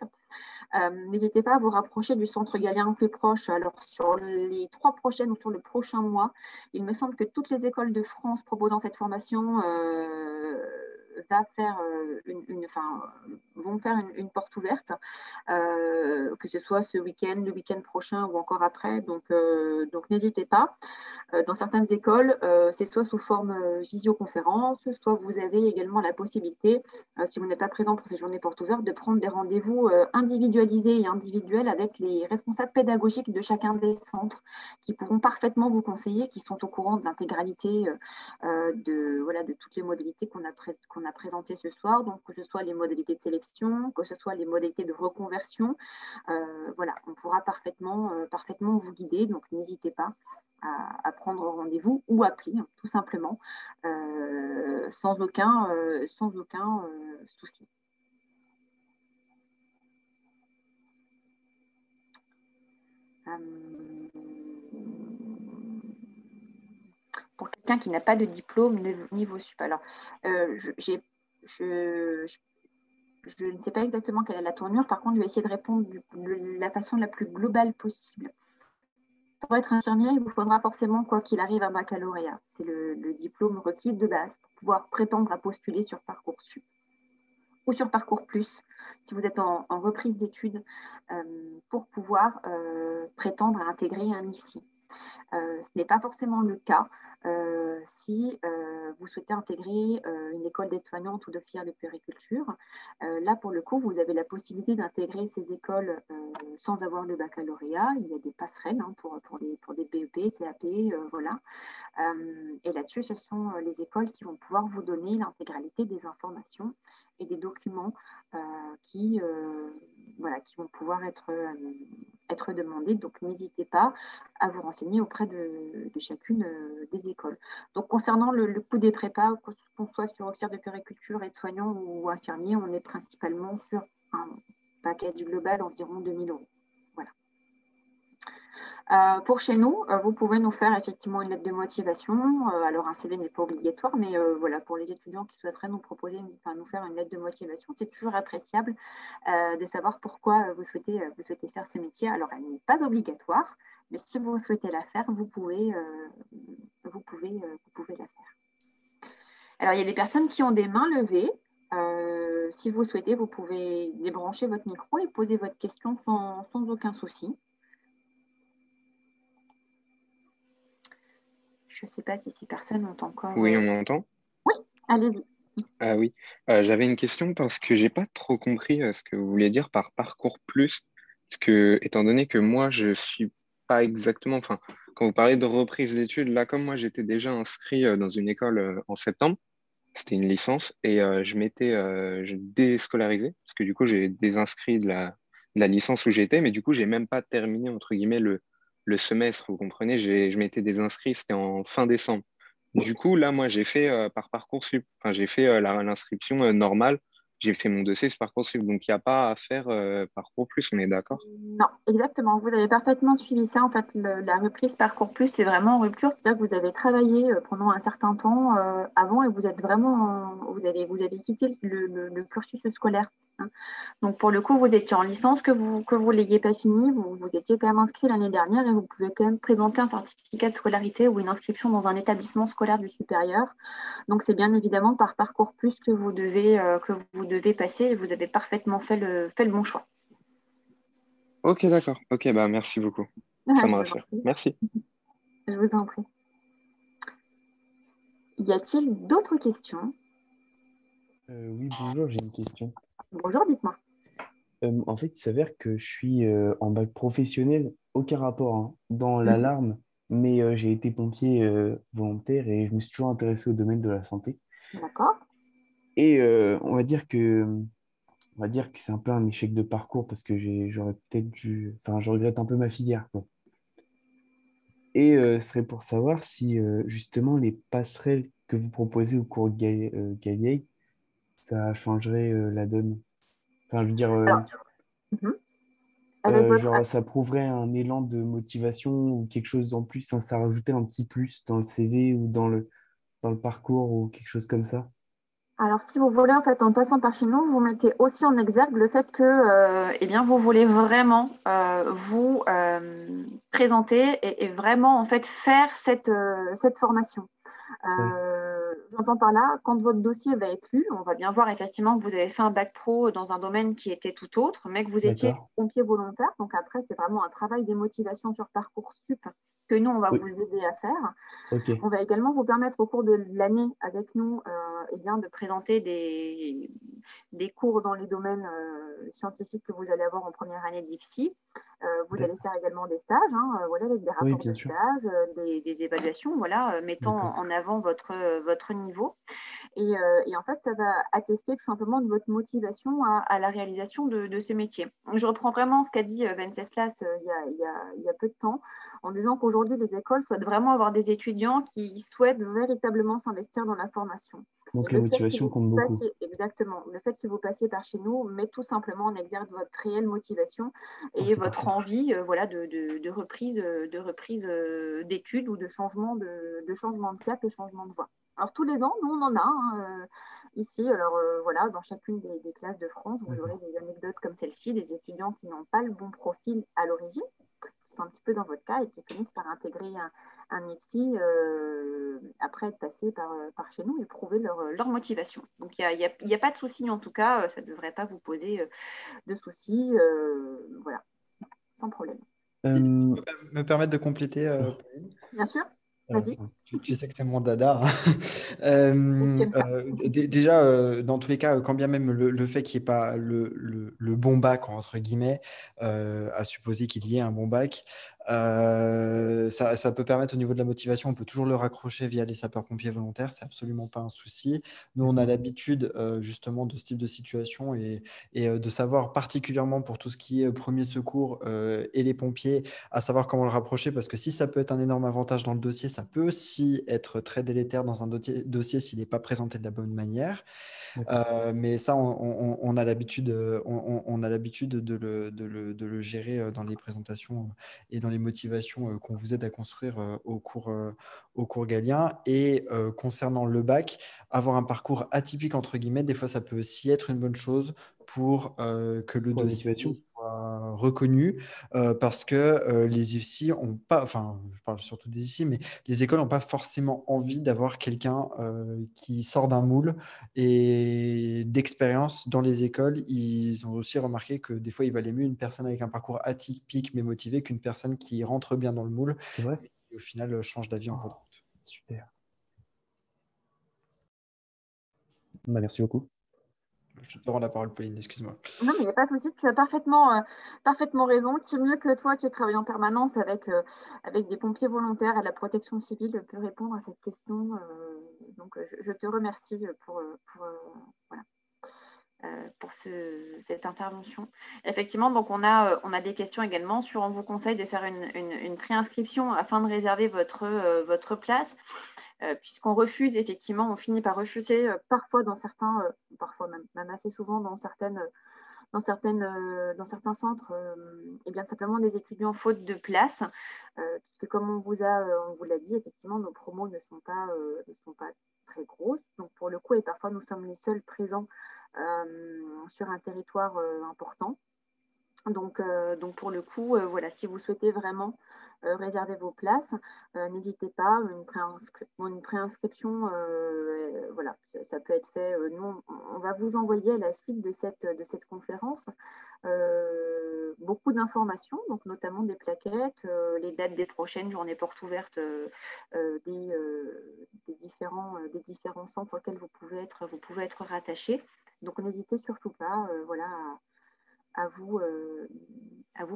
N'hésitez pas à vous rapprocher du centre galien plus proche. Alors, sur les 3 prochaines ou sur le prochain mois, il me semble que toutes les écoles de France proposant cette formation vont faire une porte ouverte, que ce soit ce week-end, le week-end prochain ou encore après. Donc n'hésitez pas. Dans certaines écoles, c'est soit sous forme visioconférence, soit vous avez également la possibilité, si vous n'êtes pas présent pour ces journées portes ouvertes, de prendre des rendez-vous individualisés et individuels avec les responsables pédagogiques de chacun des centres qui pourront parfaitement vous conseiller, qui sont au courant de l'intégralité de toutes les modalités qu'on a présentées ce soir, donc que ce soit les modalités de sélection, que ce soit les modalités de reconversion. On pourra parfaitement vous guider, donc n'hésitez pas à prendre rendez-vous ou appeler, tout simplement, sans aucun souci. Pour quelqu'un qui n'a pas de diplôme niveau sup, alors j'ai je ne sais pas exactement quelle est la tournure. Par contre, je vais essayer de répondre de la façon la plus globale possible. Pour être infirmier, il vous faudra forcément, quoi qu'il arrive, un baccalauréat. C'est le diplôme requis de base pour pouvoir prétendre à postuler sur Parcoursup ou sur Parcours Plus, si vous êtes en reprise d'études, pour pouvoir prétendre à intégrer un IFSI. Ce n'est pas forcément le cas si vous souhaitez intégrer une école d'aide-soignante ou d'auxiliaire de puériculture. Là, pour le coup, vous avez la possibilité d'intégrer ces écoles sans avoir le baccalauréat. Il y a des passerelles pour des BEP, CAP, voilà. Et là-dessus, ce sont les écoles qui vont pouvoir vous donner l'intégralité des informations et des documents qui vont pouvoir être demandés. Donc, n'hésitez pas à vous renseigner auprès de chacune des écoles. Donc, concernant le coût des prépas, qu'on soit sur auxiliaire de puériculture, aide-soignant ou infirmier, on est principalement sur un package global environ 2 000 €. Voilà. Pour chez nous, vous pouvez nous faire effectivement une lettre de motivation. Alors, un CV n'est pas obligatoire, mais voilà, pour les étudiants qui souhaiteraient nous faire une lettre de motivation, c'est toujours appréciable de savoir pourquoi vous souhaitez faire ce métier. Alors, elle n'est pas obligatoire, mais si vous souhaitez la faire, vous pouvez la faire. Alors, il y a des personnes qui ont des mains levées. Si vous souhaitez, vous pouvez débrancher votre micro et poser votre question sans aucun souci. Je ne sais pas si ces personnes ont encore… Oui, on m'entend? Oui, allez-y. Ah oui, j'avais une question parce que j'ai pas trop compris ce que vous vouliez dire par Parcours Plus. Parce que, étant donné que moi, je suis pas exactement… Enfin, quand vous parlez de reprise d'études, là, comme moi, j'étais déjà inscrit dans une école en septembre, c'était une licence, et je déscolarisé, parce que du coup, j'ai désinscrit de la licence où j'étais, mais du coup, j'ai même pas terminé, entre guillemets, le semestre, vous comprenez, je m'étais désinscrit, c'était en fin décembre. Du coup, là, moi, j'ai fait par Parcoursup, enfin, j'ai fait l'inscription normale, j'ai fait mon dossier sur Parcoursup, donc il n'y a pas à faire Parcours Plus, on est d'accord? Non, exactement. Vous avez parfaitement suivi ça. En fait, la reprise Parcours Plus, c'est vraiment en rupture. C'est-à-dire que vous avez travaillé pendant un certain temps avant et vous êtes vraiment, vous avez quitté le cursus scolaire. Donc, pour le coup, vous étiez en licence, que vous l'ayez pas fini, vous étiez quand même inscrit l'année dernière et vous pouvez quand même présenter un certificat de scolarité ou une inscription dans un établissement scolaire du supérieur. Donc, c'est bien évidemment par Parcours Plus que vous devez passer et vous avez parfaitement fait le bon choix. Ok, d'accord. Ok, bah merci beaucoup. Ça me rassure. Merci. Je vous en prie. Y a-t-il d'autres questions? Oui, bonjour, j'ai une question. Bonjour, dites-moi. En fait, il s'avère que je suis en bac professionnel, aucun rapport hein, dans l'alarme, mais j'ai été pompier volontaire et je me suis toujours intéressé au domaine de la santé. D'accord. Et on va dire que c'est un peu un échec de parcours parce que j'aurais peut-être dû, enfin, je regrette un peu ma filière, quoi. Et ce serait pour savoir si justement les passerelles que vous proposez au cours de Galilei, ça changerait la donne. Enfin, je veux dire, Alors, avec votre… genre, ça prouverait un élan de motivation ou quelque chose en plus, hein, ça rajoutait un petit plus dans le CV ou dans le parcours ou quelque chose comme ça. Alors, si vous voulez, en fait, en passant par chez nous, vous mettez aussi en exergue le fait que eh bien, vous voulez vraiment vous présenter et vraiment en fait, faire cette formation. Oui, J'entends par là, quand votre dossier va être lu, on va bien voir effectivement que vous avez fait un bac pro dans un domaine qui était tout autre, mais que vous étiez d'accord. pompier volontaire. Donc après, c'est vraiment un travail des motivations sur Parcoursup que nous, on va Oui, vous aider à faire. ok, On va également vous permettre au cours de l'année avec nous eh bien, de présenter des cours dans les domaines scientifiques que vous allez avoir en première année d'IFSI. Vous allez d'accord. faire également des stages, voilà, avec des Oui, rapports bien de sûr, stage, des évaluations, voilà, mettant d'accord. en avant votre niveau. Et en fait, ça va attester tout simplement de votre motivation à la réalisation de ce métier. Je reprends vraiment ce qu'a dit Venceslas il y a peu de temps, en disant qu'aujourd'hui, les écoles souhaitent vraiment avoir des étudiants qui souhaitent véritablement s'investir dans la formation. Donc Et la le fait que motivation vous compte beaucoup. passiez, exactement, le fait que vous passiez par chez nous met tout simplement en exergue votre réelle motivation Oh, et c'est votre parfait. envie voilà, de reprise d'études ou de changement de cap et changement de voie. Alors, tous les ans, nous, on en a ici. Alors, voilà, dans chacune des classes de France, vous aurez des anecdotes comme celle-ci, des étudiants qui n'ont pas le bon profil à l'origine, qui sont un petit peu dans votre cas et qui finissent par intégrer un IPSI après être passés par chez nous et prouver leur motivation. Donc, il n'y a pas de souci, en tout cas, ça ne devrait pas vous poser de soucis. Voilà, sans problème. Me permettre de compléter, Pauline? Bien sûr, vas-y. Tu sais que c'est mon dada. Déjà, dans tous les cas, quand bien même le fait qu'il n'y ait pas le bon bac, entre guillemets, à supposer qu'il y ait un bon bac, ça peut permettre au niveau de la motivation, on peut toujours le raccrocher via les sapeurs-pompiers volontaires, c'est absolument pas un souci. Nous, on a l'habitude justement de ce type de situation et de savoir particulièrement pour tout ce qui est premier secours et les pompiers, à savoir comment le rapprocher, parce que si ça peut être un énorme avantage dans le dossier, ça peut aussi être très délétère dans un dossier s'il n'est pas présenté de la bonne manière. Mais ça, on a l'habitude de le gérer dans les présentations et dans les motivations qu'on vous aide à construire au cours Galien. Et concernant le bac, avoir un parcours atypique, entre guillemets, des fois, ça peut aussi être une bonne chose pour que le dossier soit reconnu, parce que les IFSI ont pas, enfin, je parle surtout des IFSI, mais les écoles n'ont pas forcément envie d'avoir quelqu'un qui sort d'un moule. Et d'expérience dans les écoles, ils ont aussi remarqué que des fois, il valait mieux une personne avec un parcours atypique mais motivée qu'une personne qui rentre bien dans le moule. C'est vrai. Et au final, change d'avis en cours de route. Super. Merci beaucoup. Je te rends la parole, Pauline, excuse-moi. Non, mais il n'y a pas de souci, tu as parfaitement raison. Qui mieux que toi qui travaille en permanence avec des pompiers volontaires et la protection civile peut répondre à cette question. Donc, je te remercie pour cette intervention. Effectivement, donc on a des questions également sur, on vous conseille de faire une préinscription afin de réserver votre place. Puisqu'on refuse, effectivement, on finit par refuser parfois dans certains, parfois même assez souvent dans certains centres, et bien simplement des étudiants faute de place, puisque comme on vous l'a dit, effectivement, nos promos ne sont pas très grosses. Donc pour le coup, et parfois nous sommes les seuls présents sur un territoire important. Donc pour le coup, voilà, si vous souhaitez vraiment réserver vos places, n'hésitez pas, une préinscription, voilà, ça peut être fait. Nous, on va vous envoyer à la suite de cette conférence beaucoup d'informations, donc notamment des plaquettes, les dates des prochaines journées portes ouvertes des différents centres auxquels vous pouvez être rattaché. Donc n'hésitez surtout pas, voilà, à vous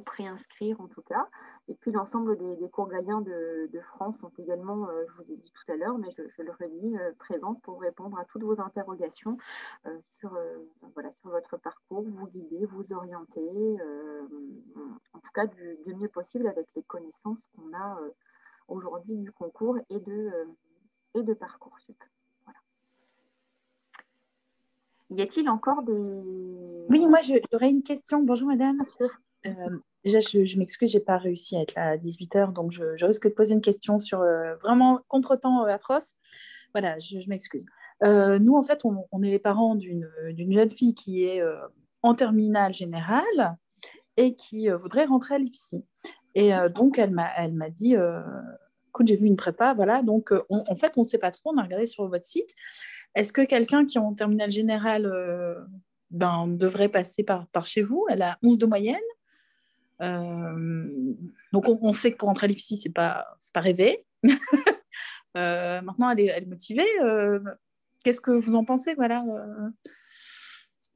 préinscrire en tout cas. Et puis l'ensemble des cours Galien de France sont également, je vous l'ai dit tout à l'heure, mais je le redis, présentes pour répondre à toutes vos interrogations sur votre parcours, vous guider, vous orienter, en tout cas du mieux possible avec les connaissances qu'on a aujourd'hui du concours et de Parcoursup. Y a-t-il encore des... Oui, moi, j'aurais une question. Bonjour, madame. Bien sûr. Déjà, je m'excuse, je n'ai pas réussi à être là à 18h, donc je risque de poser une question sur vraiment contretemps atroce. Voilà, je m'excuse. Nous, en fait, on est les parents d'une jeune fille qui est en terminale générale et qui voudrait rentrer à l'IFSI. Et donc, elle m'a dit... écoute, j'ai vu une prépa, voilà. Donc, en fait, on ne sait pas trop, on a regardé sur votre site. Est-ce que quelqu'un qui est en terminale générale devrait passer par chez vous? Elle a 11 de moyenne. Donc, on sait que pour rentrer à l'IFSI, ce n'est pas rêvé. Maintenant, elle est motivée. Qu'est-ce que vous en pensez, voilà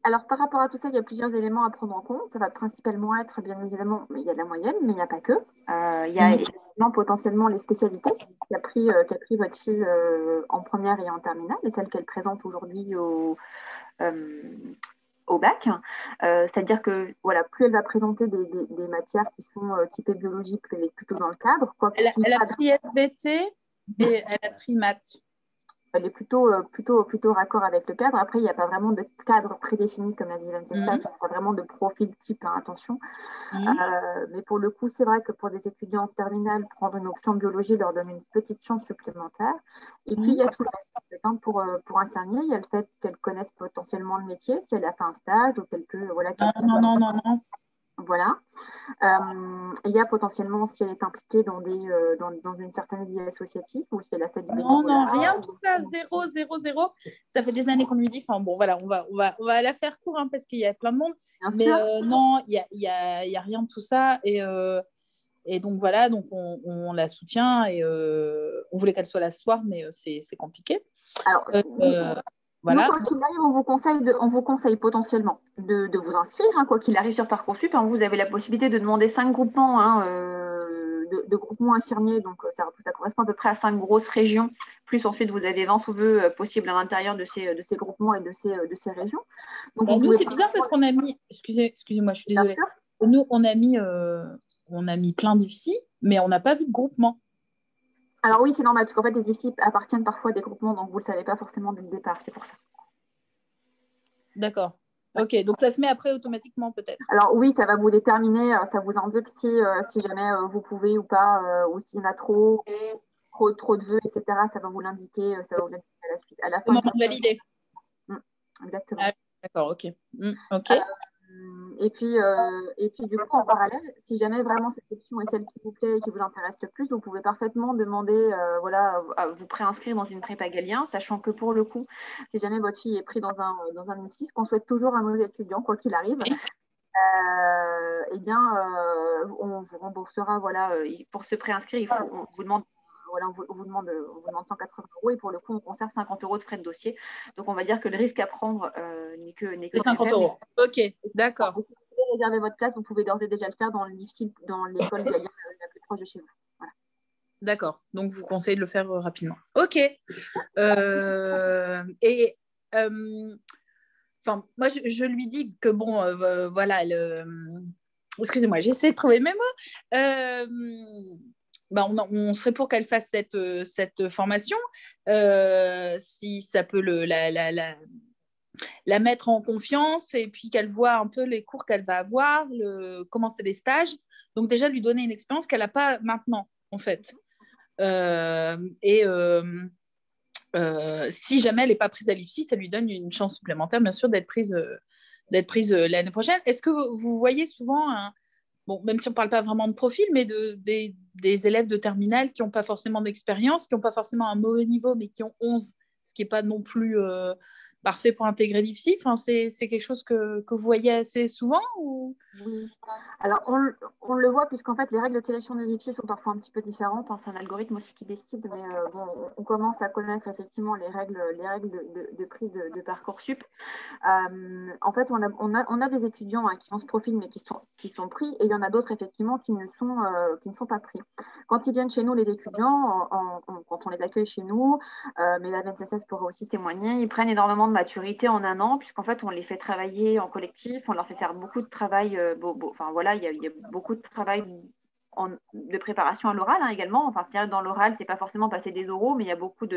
Alors, par rapport à tout ça, il y a plusieurs éléments à prendre en compte. Ça va principalement être, bien évidemment, il y a la moyenne, mais il n'y a pas que. Il y a également potentiellement les spécialités qu'a pris votre fille en première et en terminale, et celles qu'elle présente aujourd'hui au bac. C'est-à-dire que voilà, plus elle va présenter des matières qui sont typées biologie, plus elle est plutôt dans le cadre. Elle a pris SVT et elle a pris maths. elle est plutôt raccord avec le cadre. Après, il n'y a pas vraiment de cadre prédéfini, comme l'a dit Venceslas, il n'y a pas vraiment de profil type, hein, attention. Mais pour le coup, c'est vrai que pour des étudiants en terminale, prendre une option biologie leur donne une petite chance supplémentaire. Et puis, il y a tout le reste. Pour infirmier, il y a le fait qu'elles connaissent potentiellement le métier, si elle a fait un stage ou Non. Voilà. Il y a potentiellement si elle est impliquée dans une certaine vie associative ou si elle a fait du bénévolat. Non, rien de tout ça, 0. Ça fait des années qu'on lui dit, enfin bon, voilà, on va la faire court hein, parce qu'il y a plein de monde. Mais non, il y a rien de tout ça. Et donc voilà, donc on la soutient et on voulait qu'elle soit là ce soir, mais c'est compliqué. Alors, voilà. Nous, quoi qu'il arrive, on vous conseille potentiellement de vous inscrire, hein, quoi qu'il arrive sur Parcoursup. Hein, vous avez la possibilité de demander 5 groupements de groupements infirmiers, donc ça correspond à peu près à 5 grosses régions. Plus ensuite, vous avez 20 sous-vœux possibles à l'intérieur de ces groupements et de ces régions. Donc, nous, c'est bizarre parce qu'on a mis, excusez-moi, je suis désolée. Nous, on a mis plein d'IFSI, mais on n'a pas vu de groupement. Alors oui, c'est normal, parce qu'en fait, les IFSI appartiennent parfois à des groupements, donc vous ne le savez pas forcément dès le départ, c'est pour ça. D'accord. Ok, donc ça se met après automatiquement peut-être. Alors oui, ça va vous déterminer, ça vous indique si jamais vous pouvez ou pas, ou s'il y en a trop de vœux, etc. Ça va vous l'indiquer, à la suite. À la fin. Moment validé. Exactement. Ah, d'accord, ok. Ok. Et puis du coup, en parallèle, si jamais vraiment cette option est celle qui vous plaît et qui vous intéresse le plus, vous pouvez parfaitement demander à vous préinscrire dans une prépa Galien, sachant que pour le coup, si jamais votre fille est prise dans un IFSI, ce qu'on souhaite toujours à nos étudiants, quoi qu'il arrive, eh bien, on vous remboursera, pour se préinscrire, on vous demande. Voilà, on vous demande 180 € et pour le coup, on conserve 50 € de frais de dossier. Donc, on va dire que le risque à prendre n'est que 50 €. Ok, d'accord. Si vous voulez réserver votre place, vous pouvez d'ores et déjà le faire dans l'école Galien la plus proche de chez vous. Voilà. D'accord. Donc, vous conseillez de le faire rapidement. Ok. Moi, je lui dis que bon, voilà, excusez-moi, j'essaie de trouver mes mots. On serait pour qu'elle fasse cette formation, si ça peut la mettre en confiance et puis qu'elle voit un peu les cours qu'elle va avoir, comment c'est les stages. Donc déjà, lui donner une expérience qu'elle n'a pas maintenant, en fait. Si jamais elle n'est pas prise à l'IFSI, ça lui donne une chance supplémentaire, bien sûr, d'être prise l'année prochaine. Est-ce que vous voyez souvent même si on ne parle pas vraiment de profil, mais des élèves de terminale qui n'ont pas forcément d'expérience, qui n'ont pas forcément un mauvais niveau, mais qui ont 11, ce qui n'est pas non plus parfait pour intégrer l'IFSI. Enfin, c'est quelque chose que vous voyez assez souvent ou... Oui. Alors, on le voit puisqu'en fait, les règles de sélection des IFSI sont parfois un petit peu différentes. Hein. C'est un algorithme aussi qui décide, mais on commence à connaître effectivement les règles de prise de Parcoursup. En fait, on a des étudiants qui ont ce profil, mais qui sont pris, et il y en a d'autres effectivement qui ne sont pas pris. Quand ils viennent chez nous, les étudiants, quand on les accueille chez nous, mais la VNCSS pourra aussi témoigner, ils prennent énormément de maturité en un an, puisqu'en fait, on les fait travailler en collectif, on leur fait faire beaucoup de travail. Il y a beaucoup de travail de préparation à l'oral également. Enfin, c'est-à-dire dans l'oral, c'est pas forcément passer des oraux, mais il y a beaucoup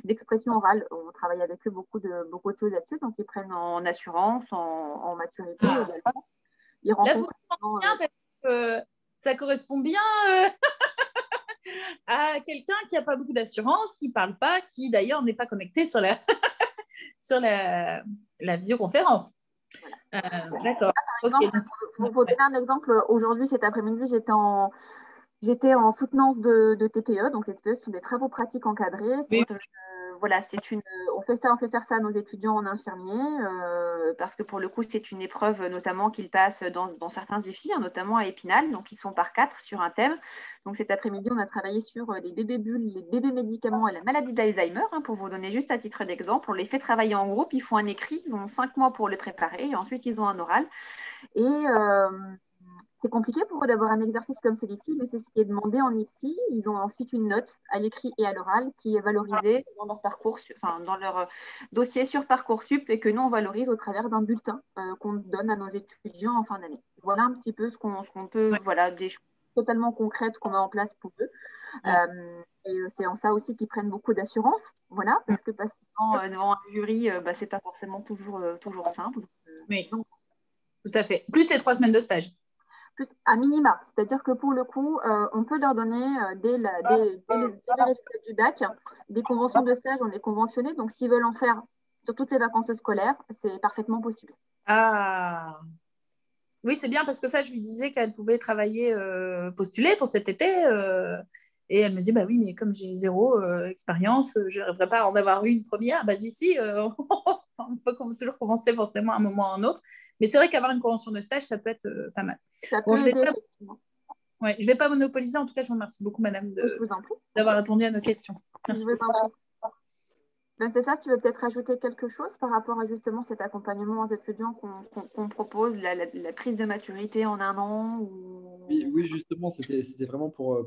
d'expressions orales. On travaille avec eux beaucoup de choses là-dessus, donc ils prennent en assurance, en maturité également. Ils rencontrent. Là, vous bien parce que ça correspond bien à quelqu'un qui n'a pas beaucoup d'assurance, qui ne parle pas, qui d'ailleurs n'est pas connecté sur la visioconférence. Voilà. D'accord. Pour vous donner un exemple, aujourd'hui, cet après-midi, j'étais en soutenance de TPE. Donc, les TPE sont des travaux pratiques encadrés. On fait faire ça à nos étudiants en infirmier parce que pour le coup, c'est une épreuve notamment qu'ils passent dans certains IFSI, notamment à Épinal. Donc, ils sont par 4 sur un thème. Donc, cet après-midi, on a travaillé sur les bébés bulles, les bébés médicaments et la maladie d'Alzheimer. Pour vous donner juste à titre d'exemple, on les fait travailler en groupe. Ils font un écrit. Ils ont 5 mois pour le préparer et ensuite, ils ont un oral. Et c'est compliqué pour eux d'avoir un exercice comme celui-ci, mais c'est ce qui est demandé en IFSI. Ils ont ensuite une note à l'écrit et à l'oral qui est valorisée dans leur parcours, dans leur dossier sur Parcoursup et que nous, on valorise au travers d'un bulletin qu'on donne à nos étudiants en fin d'année. Voilà un petit peu ce qu'on peut, des choses totalement concrètes qu'on met en place pour eux. Et c'est en ça aussi qu'ils prennent beaucoup d'assurance, voilà, parce que passer devant un jury, c'est pas forcément toujours simple. Oui, tout à fait. Plus les 3 semaines de stage. Plus à minima, c'est-à-dire que pour le coup, on peut leur donner dès les résultats du bac des conventions de stage, on est conventionné, donc s'ils veulent en faire sur toutes les vacances scolaires, c'est parfaitement possible. Ah, oui, c'est bien parce que ça, je lui disais qu'elle pouvait travailler, postuler pour cet été. Et elle me dit, bah oui, mais comme j'ai 0 expérience, je n'arriverai pas à en avoir une première. Bah, je dis, si, on peut toujours commencer forcément à un moment ou à un autre. Mais c'est vrai qu'avoir une convention de stage, ça peut être pas mal. Ça peut aider, effectivement. Ouais, je ne vais pas monopoliser. En tout cas, je vous remercie beaucoup, madame, Je vous en prie. d'avoir répondu à nos questions. Merci. Je vous en prie. C'est ça, tu veux peut-être ajouter quelque chose par rapport à justement cet accompagnement aux étudiants qu'on propose, la prise de maturité en 1 an ou... Oui, justement, c'était vraiment pour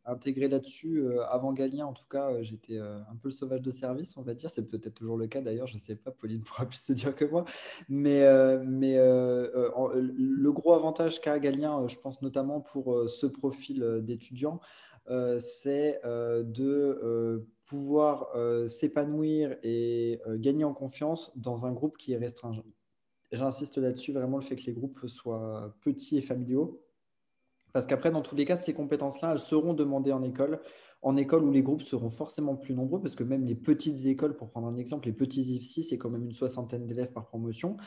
intégrer là-dessus. Avant Galien, en tout cas, j'étais un peu le sauvage de service, on va dire. C'est peut-être toujours le cas d'ailleurs, je ne sais pas, Pauline pourra plus se dire que moi. Mais le gros avantage qu'a Galien, je pense notamment pour ce profil d'étudiant, c'est de pouvoir s'épanouir et gagner en confiance dans un groupe qui est restreint. J'insiste là-dessus, vraiment le fait que les groupes soient petits et familiaux. Parce qu'après, dans tous les cas, ces compétences-là, elles seront demandées en école où les groupes seront forcément plus nombreux, parce que même les petites écoles, pour prendre un exemple, les petits IFSI, c'est quand même une 60aine d'élèves par promotion.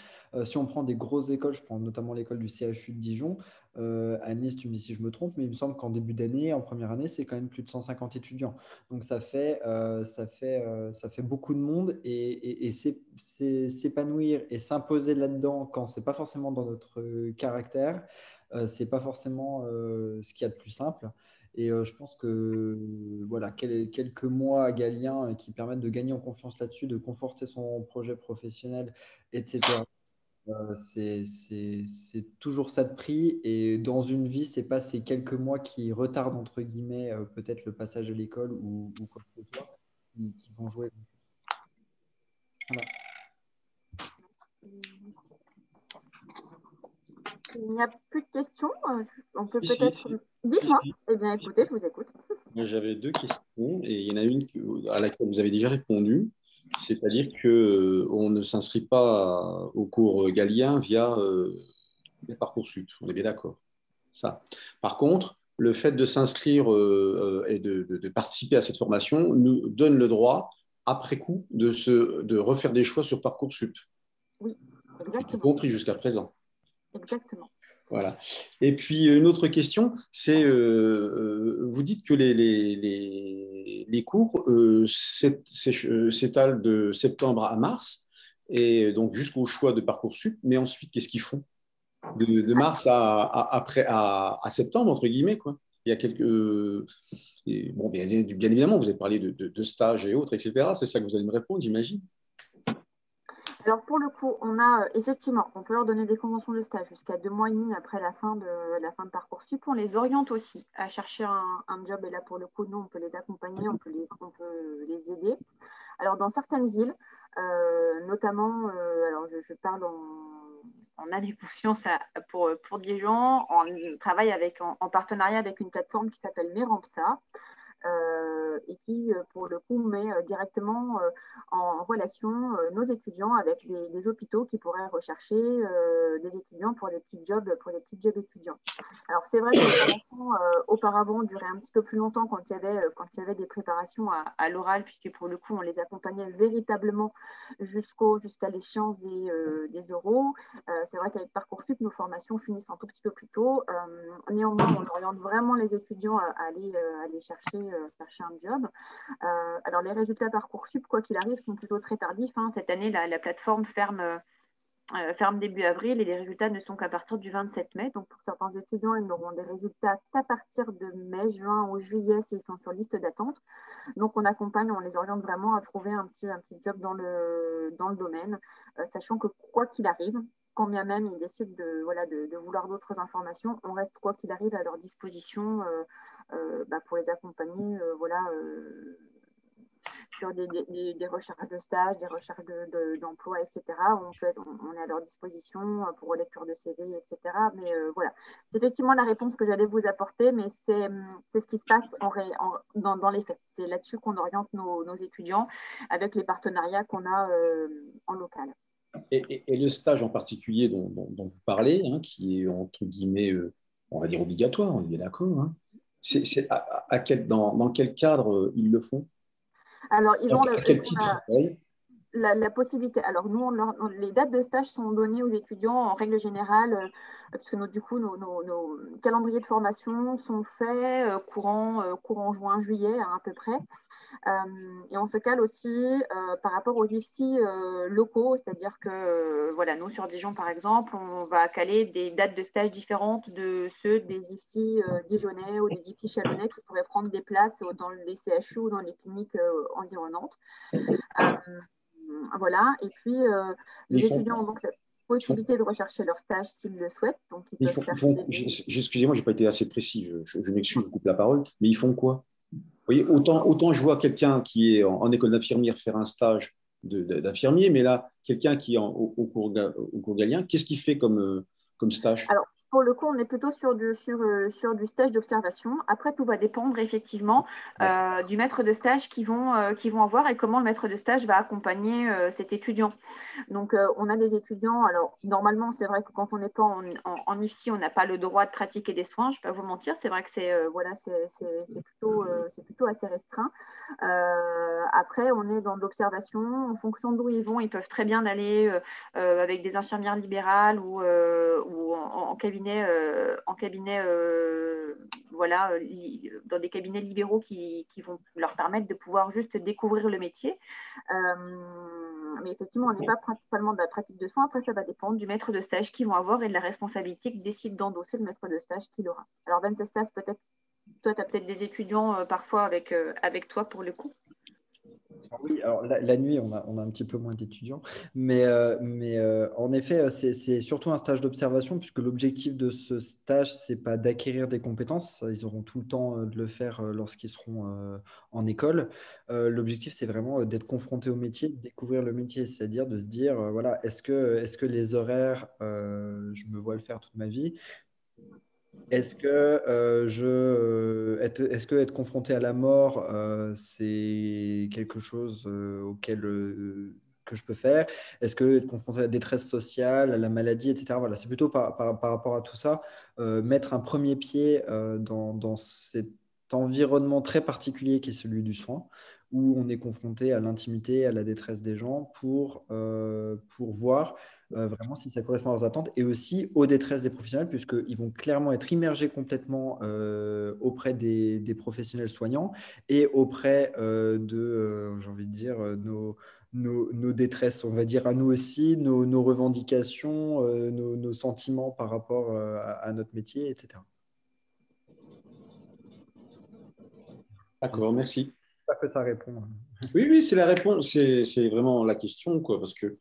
Si on prend des grosses écoles, je prends notamment l'école du CHU de Dijon, Agnès, tu me dis si je me trompe, mais il me semble qu'en début d'année, en première année, c'est quand même plus de 150 étudiants. Donc ça fait beaucoup de monde et s'épanouir et s'imposer là-dedans quand ce n'est pas forcément dans notre caractère, c'est pas forcément ce qu'il y a de plus simple. Et je pense que voilà, quelques mois à Galien qui permettent de gagner en confiance là-dessus, de conforter son projet professionnel, etc. C'est toujours ça de prix. Et dans une vie, c'est pas ces quelques mois qui retardent, entre guillemets, peut-être le passage à l'école ou quoi que ce soit, qui vont jouer. Voilà. Il n'y a plus de questions. On peut peut-être... Dites-moi. Eh bien, écoutez, je vous écoute. Moi, j'avais 2 questions et il y en a une à laquelle vous avez déjà répondu, c'est-à-dire qu'on ne s'inscrit pas au cours Galien via Parcoursup. On est bien d'accord. Ça. Par contre, le fait de s'inscrire et de participer à cette formation nous donne le droit, après coup, de refaire des choix sur Parcoursup. Oui, exactement. J'ai tout compris jusqu'à présent. Exactement. Voilà. Et puis, une autre question, c'est, vous dites que les cours s'étalent de septembre à mars, et donc jusqu'au choix de Parcoursup, mais ensuite, qu'est-ce qu'ils font de mars à septembre, entre guillemets, quoi. Il y a quelques... bon, bien évidemment, vous avez parlé de stages et autres, etc. C'est ça que vous allez me répondre, j'imagine. Alors, pour le coup, on a effectivement, on peut leur donner des conventions de stage jusqu'à 2 mois et demi après la fin de Parcoursup. On les oriente aussi à chercher un job. Et là, pour le coup, nous, on peut les accompagner, on peut les aider. Alors, dans certaines villes, notamment, alors je parle en âme et conscience pour Dijon, on travaille en partenariat avec une plateforme qui s'appelle Merampsa. Et qui, pour le coup, met directement en relation nos étudiants avec les hôpitaux qui pourraient rechercher des étudiants pour des petits jobs étudiants. Alors, c'est vrai que les formations, auparavant, duraient un petit peu plus longtemps quand il y avait des préparations à l'oral, puisque pour le coup, on les accompagnait véritablement jusqu'à l'échéance des euros. C'est vrai qu'avec Parcoursup, nos formations finissent un tout petit peu plus tôt. Néanmoins, on oriente vraiment les étudiants à aller chercher un job. Alors, les résultats Parcoursup, quoi qu'il arrive, sont plutôt très tardifs. Hein. Cette année, la plateforme ferme début avril et les résultats ne sont qu'à partir du 27 mai. Donc, pour certains étudiants, ils n'auront des résultats qu'à partir de mai, juin ou juillet s'ils sont sur liste d'attente. Donc, on accompagne, on les oriente vraiment à trouver un petit job dans le domaine, sachant que quoi qu'il arrive, quand bien même ils décident de vouloir d'autres informations, on reste quoi qu'il arrive à leur disposition pour les accompagner. sur des recherches de stage, des recherches d'emploi, etc. On est à leur disposition pour relecture de CV, etc. Mais voilà, c'est effectivement la réponse que j'allais vous apporter, mais c'est ce qui se passe dans les faits. C'est là-dessus qu'on oriente nos étudiants avec les partenariats qu'on a en local. Et le stage en particulier dont vous parlez, hein, qui est entre guillemets, on va dire obligatoire, on est d'accord, hein. Dans quel cadre ils le font? Alors, ils ont quel type de travail? la possibilité. Alors, nous, les dates de stage sont données aux étudiants en règle générale, puisque du coup, nos calendriers de formation sont faits courant juin, juillet, hein, à peu près. Et on se cale aussi par rapport aux IFSI locaux, c'est-à-dire que voilà, nous, sur Dijon, par exemple, on va caler des dates de stage différentes de ceux des IFSI dijonnais ou des IFSI chalonnais qui pourraient prendre des places dans les CHU ou dans les cliniques environnantes. Voilà, et puis les étudiants ont donc la possibilité de rechercher leur stage s'ils le souhaitent. Donc excusez-moi, je n'ai pas été assez précis, je m'excuse, je coupe la parole, mais ils font quoi? Vous voyez, autant je vois quelqu'un qui est en école d'infirmière faire un stage d'infirmier, mais là, quelqu'un qui est au cours galien, qu'est-ce qu'il fait comme stage? Alors, pour le coup, on est plutôt sur du stage d'observation. Après, tout va dépendre effectivement du maître de stage qu'ils vont avoir et comment le maître de stage va accompagner cet étudiant. Donc, on a des étudiants. Alors, normalement, c'est vrai que quand on n'est pas en IFSI, on n'a pas le droit de pratiquer des soins. Je ne vais pas vous mentir. C'est vrai que c'est plutôt assez restreint. Après, on est dans de l'observation. En fonction d'où ils vont, ils peuvent très bien aller avec des infirmières libérales ou en cabinet, voilà, dans des cabinets libéraux qui vont leur permettre de pouvoir juste découvrir le métier. Mais effectivement, on n'est pas principalement de la pratique de soins. Après, ça va dépendre du maître de stage qu'ils vont avoir et de la responsabilité que décide d'endosser le maître de stage qu'il aura. Alors, Venceslas, peut-être, toi, tu as peut-être des étudiants parfois avec toi pour le coup. Oui, alors la nuit, on a un petit peu moins d'étudiants, mais en effet, c'est surtout un stage d'observation, puisque l'objectif de ce stage, c'est pas d'acquérir des compétences, ils auront tout le temps de le faire lorsqu'ils seront en école. L'objectif, c'est vraiment d'être confronté au métier, de découvrir le métier, c'est-à-dire de se dire, voilà, est-ce que les horaires, je me vois le faire toute ma vie? Est-ce que être confronté à la mort, c'est quelque chose auquel que je peux faire? Est-ce que être confronté à la détresse sociale, à la maladie, etc. Voilà, c'est plutôt par rapport à tout ça, mettre un premier pied dans cet environnement très particulier qui est celui du soin, où on est confronté à l'intimité, à la détresse des gens pour voir vraiment si ça correspond à leurs attentes et aussi aux détresses des professionnels, puisqu'ils vont clairement être immergés complètement auprès des professionnels soignants et auprès j'ai envie de dire, nos détresses, on va dire, à nous aussi, nos revendications, nos sentiments par rapport à notre métier, etc. D'accord, merci. J'espère que ça répond. Oui, c'est la réponse, c'est vraiment la question, quoi, parce que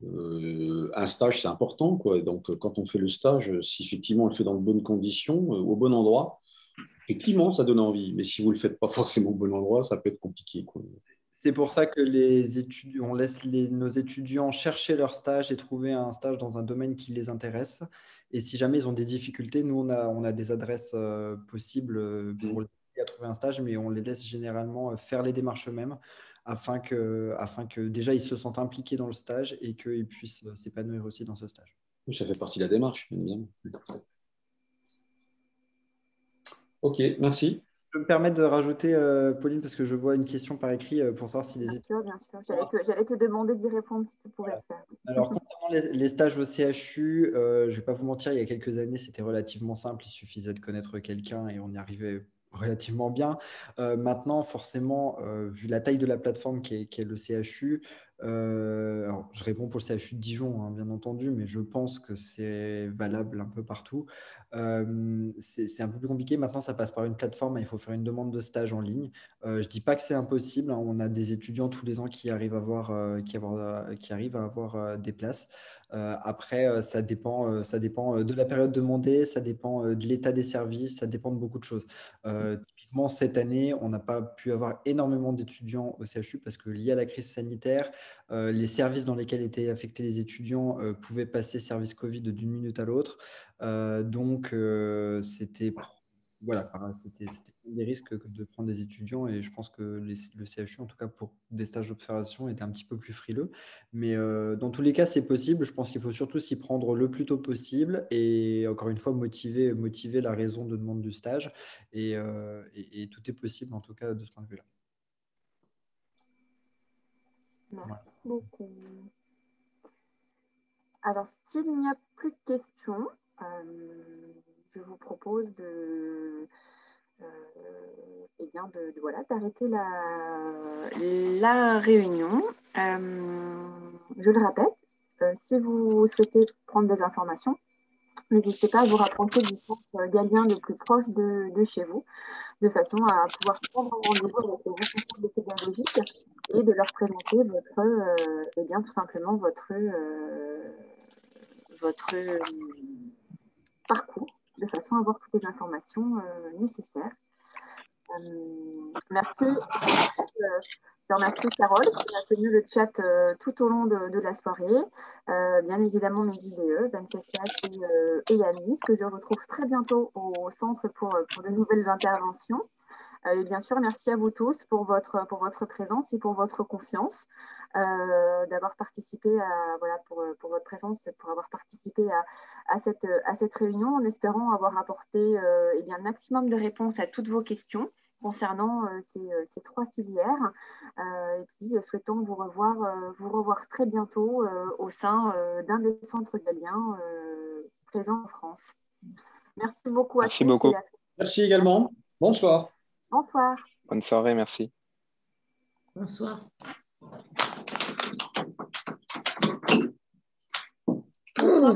un stage, c'est important, quoi. Donc, quand on fait le stage, si effectivement on le fait dans de bonnes conditions, au bon endroit, effectivement, ça donne envie. Mais si vous ne le faites pas forcément au bon endroit, ça peut être compliqué, quoi. C'est pour ça que on laisse nos étudiants chercher leur stage et trouver un stage dans un domaine qui les intéresse. Et si jamais ils ont des difficultés, nous, on a des adresses possibles pour les aider à trouver un stage, mais on les laisse généralement faire les démarches eux-mêmes afin que déjà ils se sentent impliqués dans le stage et qu'ils puissent s'épanouir aussi dans ce stage. Ça fait partie de la démarche, bien évidemment. Ok, merci. Je peux me permettre de rajouter, Pauline, parce que je vois une question par écrit pour savoir si les étudiants... Bien sûr. J'allais te demander d'y répondre si tu pouvais le faire. Alors, concernant les stages au CHU, je ne vais pas vous mentir, il y a quelques années, c'était relativement simple. Il suffisait de connaître quelqu'un et on y arrivait relativement bien. Maintenant, forcément, vu la taille de la plateforme qui est le CHU, alors, je réponds pour le CHU de Dijon, hein, bien entendu, mais je pense que c'est valable un peu partout. C'est un peu plus compliqué. Maintenant, ça passe par une plateforme et il faut faire une demande de stage en ligne. Je ne dis pas que c'est impossible, hein. On a des étudiants tous les ans qui arrivent à avoir des places. Après, ça dépend de la période demandée, ça dépend de l'état des services, ça dépend de beaucoup de choses. Typiquement, effectivement, cette année, on n'a pas pu avoir énormément d'étudiants au CHU parce que lié à la crise sanitaire, les services dans lesquels étaient affectés les étudiants pouvaient passer service Covid d'une minute à l'autre. Donc, c'était un des risques que de prendre des étudiants et je pense que le CHU, en tout cas pour des stages d'observation, était un petit peu plus frileux. Mais dans tous les cas, c'est possible. Je pense qu'il faut surtout s'y prendre le plus tôt possible et encore une fois, motiver la raison de demande du stage. Et tout est possible, en tout cas, de ce point de vue-là. Merci beaucoup. Alors, s'il n'y a plus de questions, je vous propose d'arrêter la réunion. Je le répète, si vous souhaitez prendre des informations, n'hésitez pas à vous rapprocher du centre galien le plus proche de chez vous, de façon à pouvoir prendre rendez-vous avec les responsables pédagogiques et de leur présenter tout simplement votre parcours, de façon à avoir toutes les informations nécessaires. Merci. Je remercie Carole qui a tenu le chat tout au long de la soirée. Bien évidemment, mes IDE, Venceslas et Yanis, que je retrouve très bientôt au centre pour de nouvelles interventions. Et bien sûr, merci à vous tous pour votre présence et pour votre confiance, d'avoir participé pour votre présence, pour avoir participé à cette réunion, en espérant avoir apporté le maximum de réponses à toutes vos questions concernant ces 3 filières. Et puis, souhaitons vous revoir très bientôt au sein d'un des centres galiens présents en France. Merci beaucoup à tous. Merci beaucoup. Merci également. Bonsoir. Bonsoir. Bonne soirée, merci. Bonsoir. Bonsoir.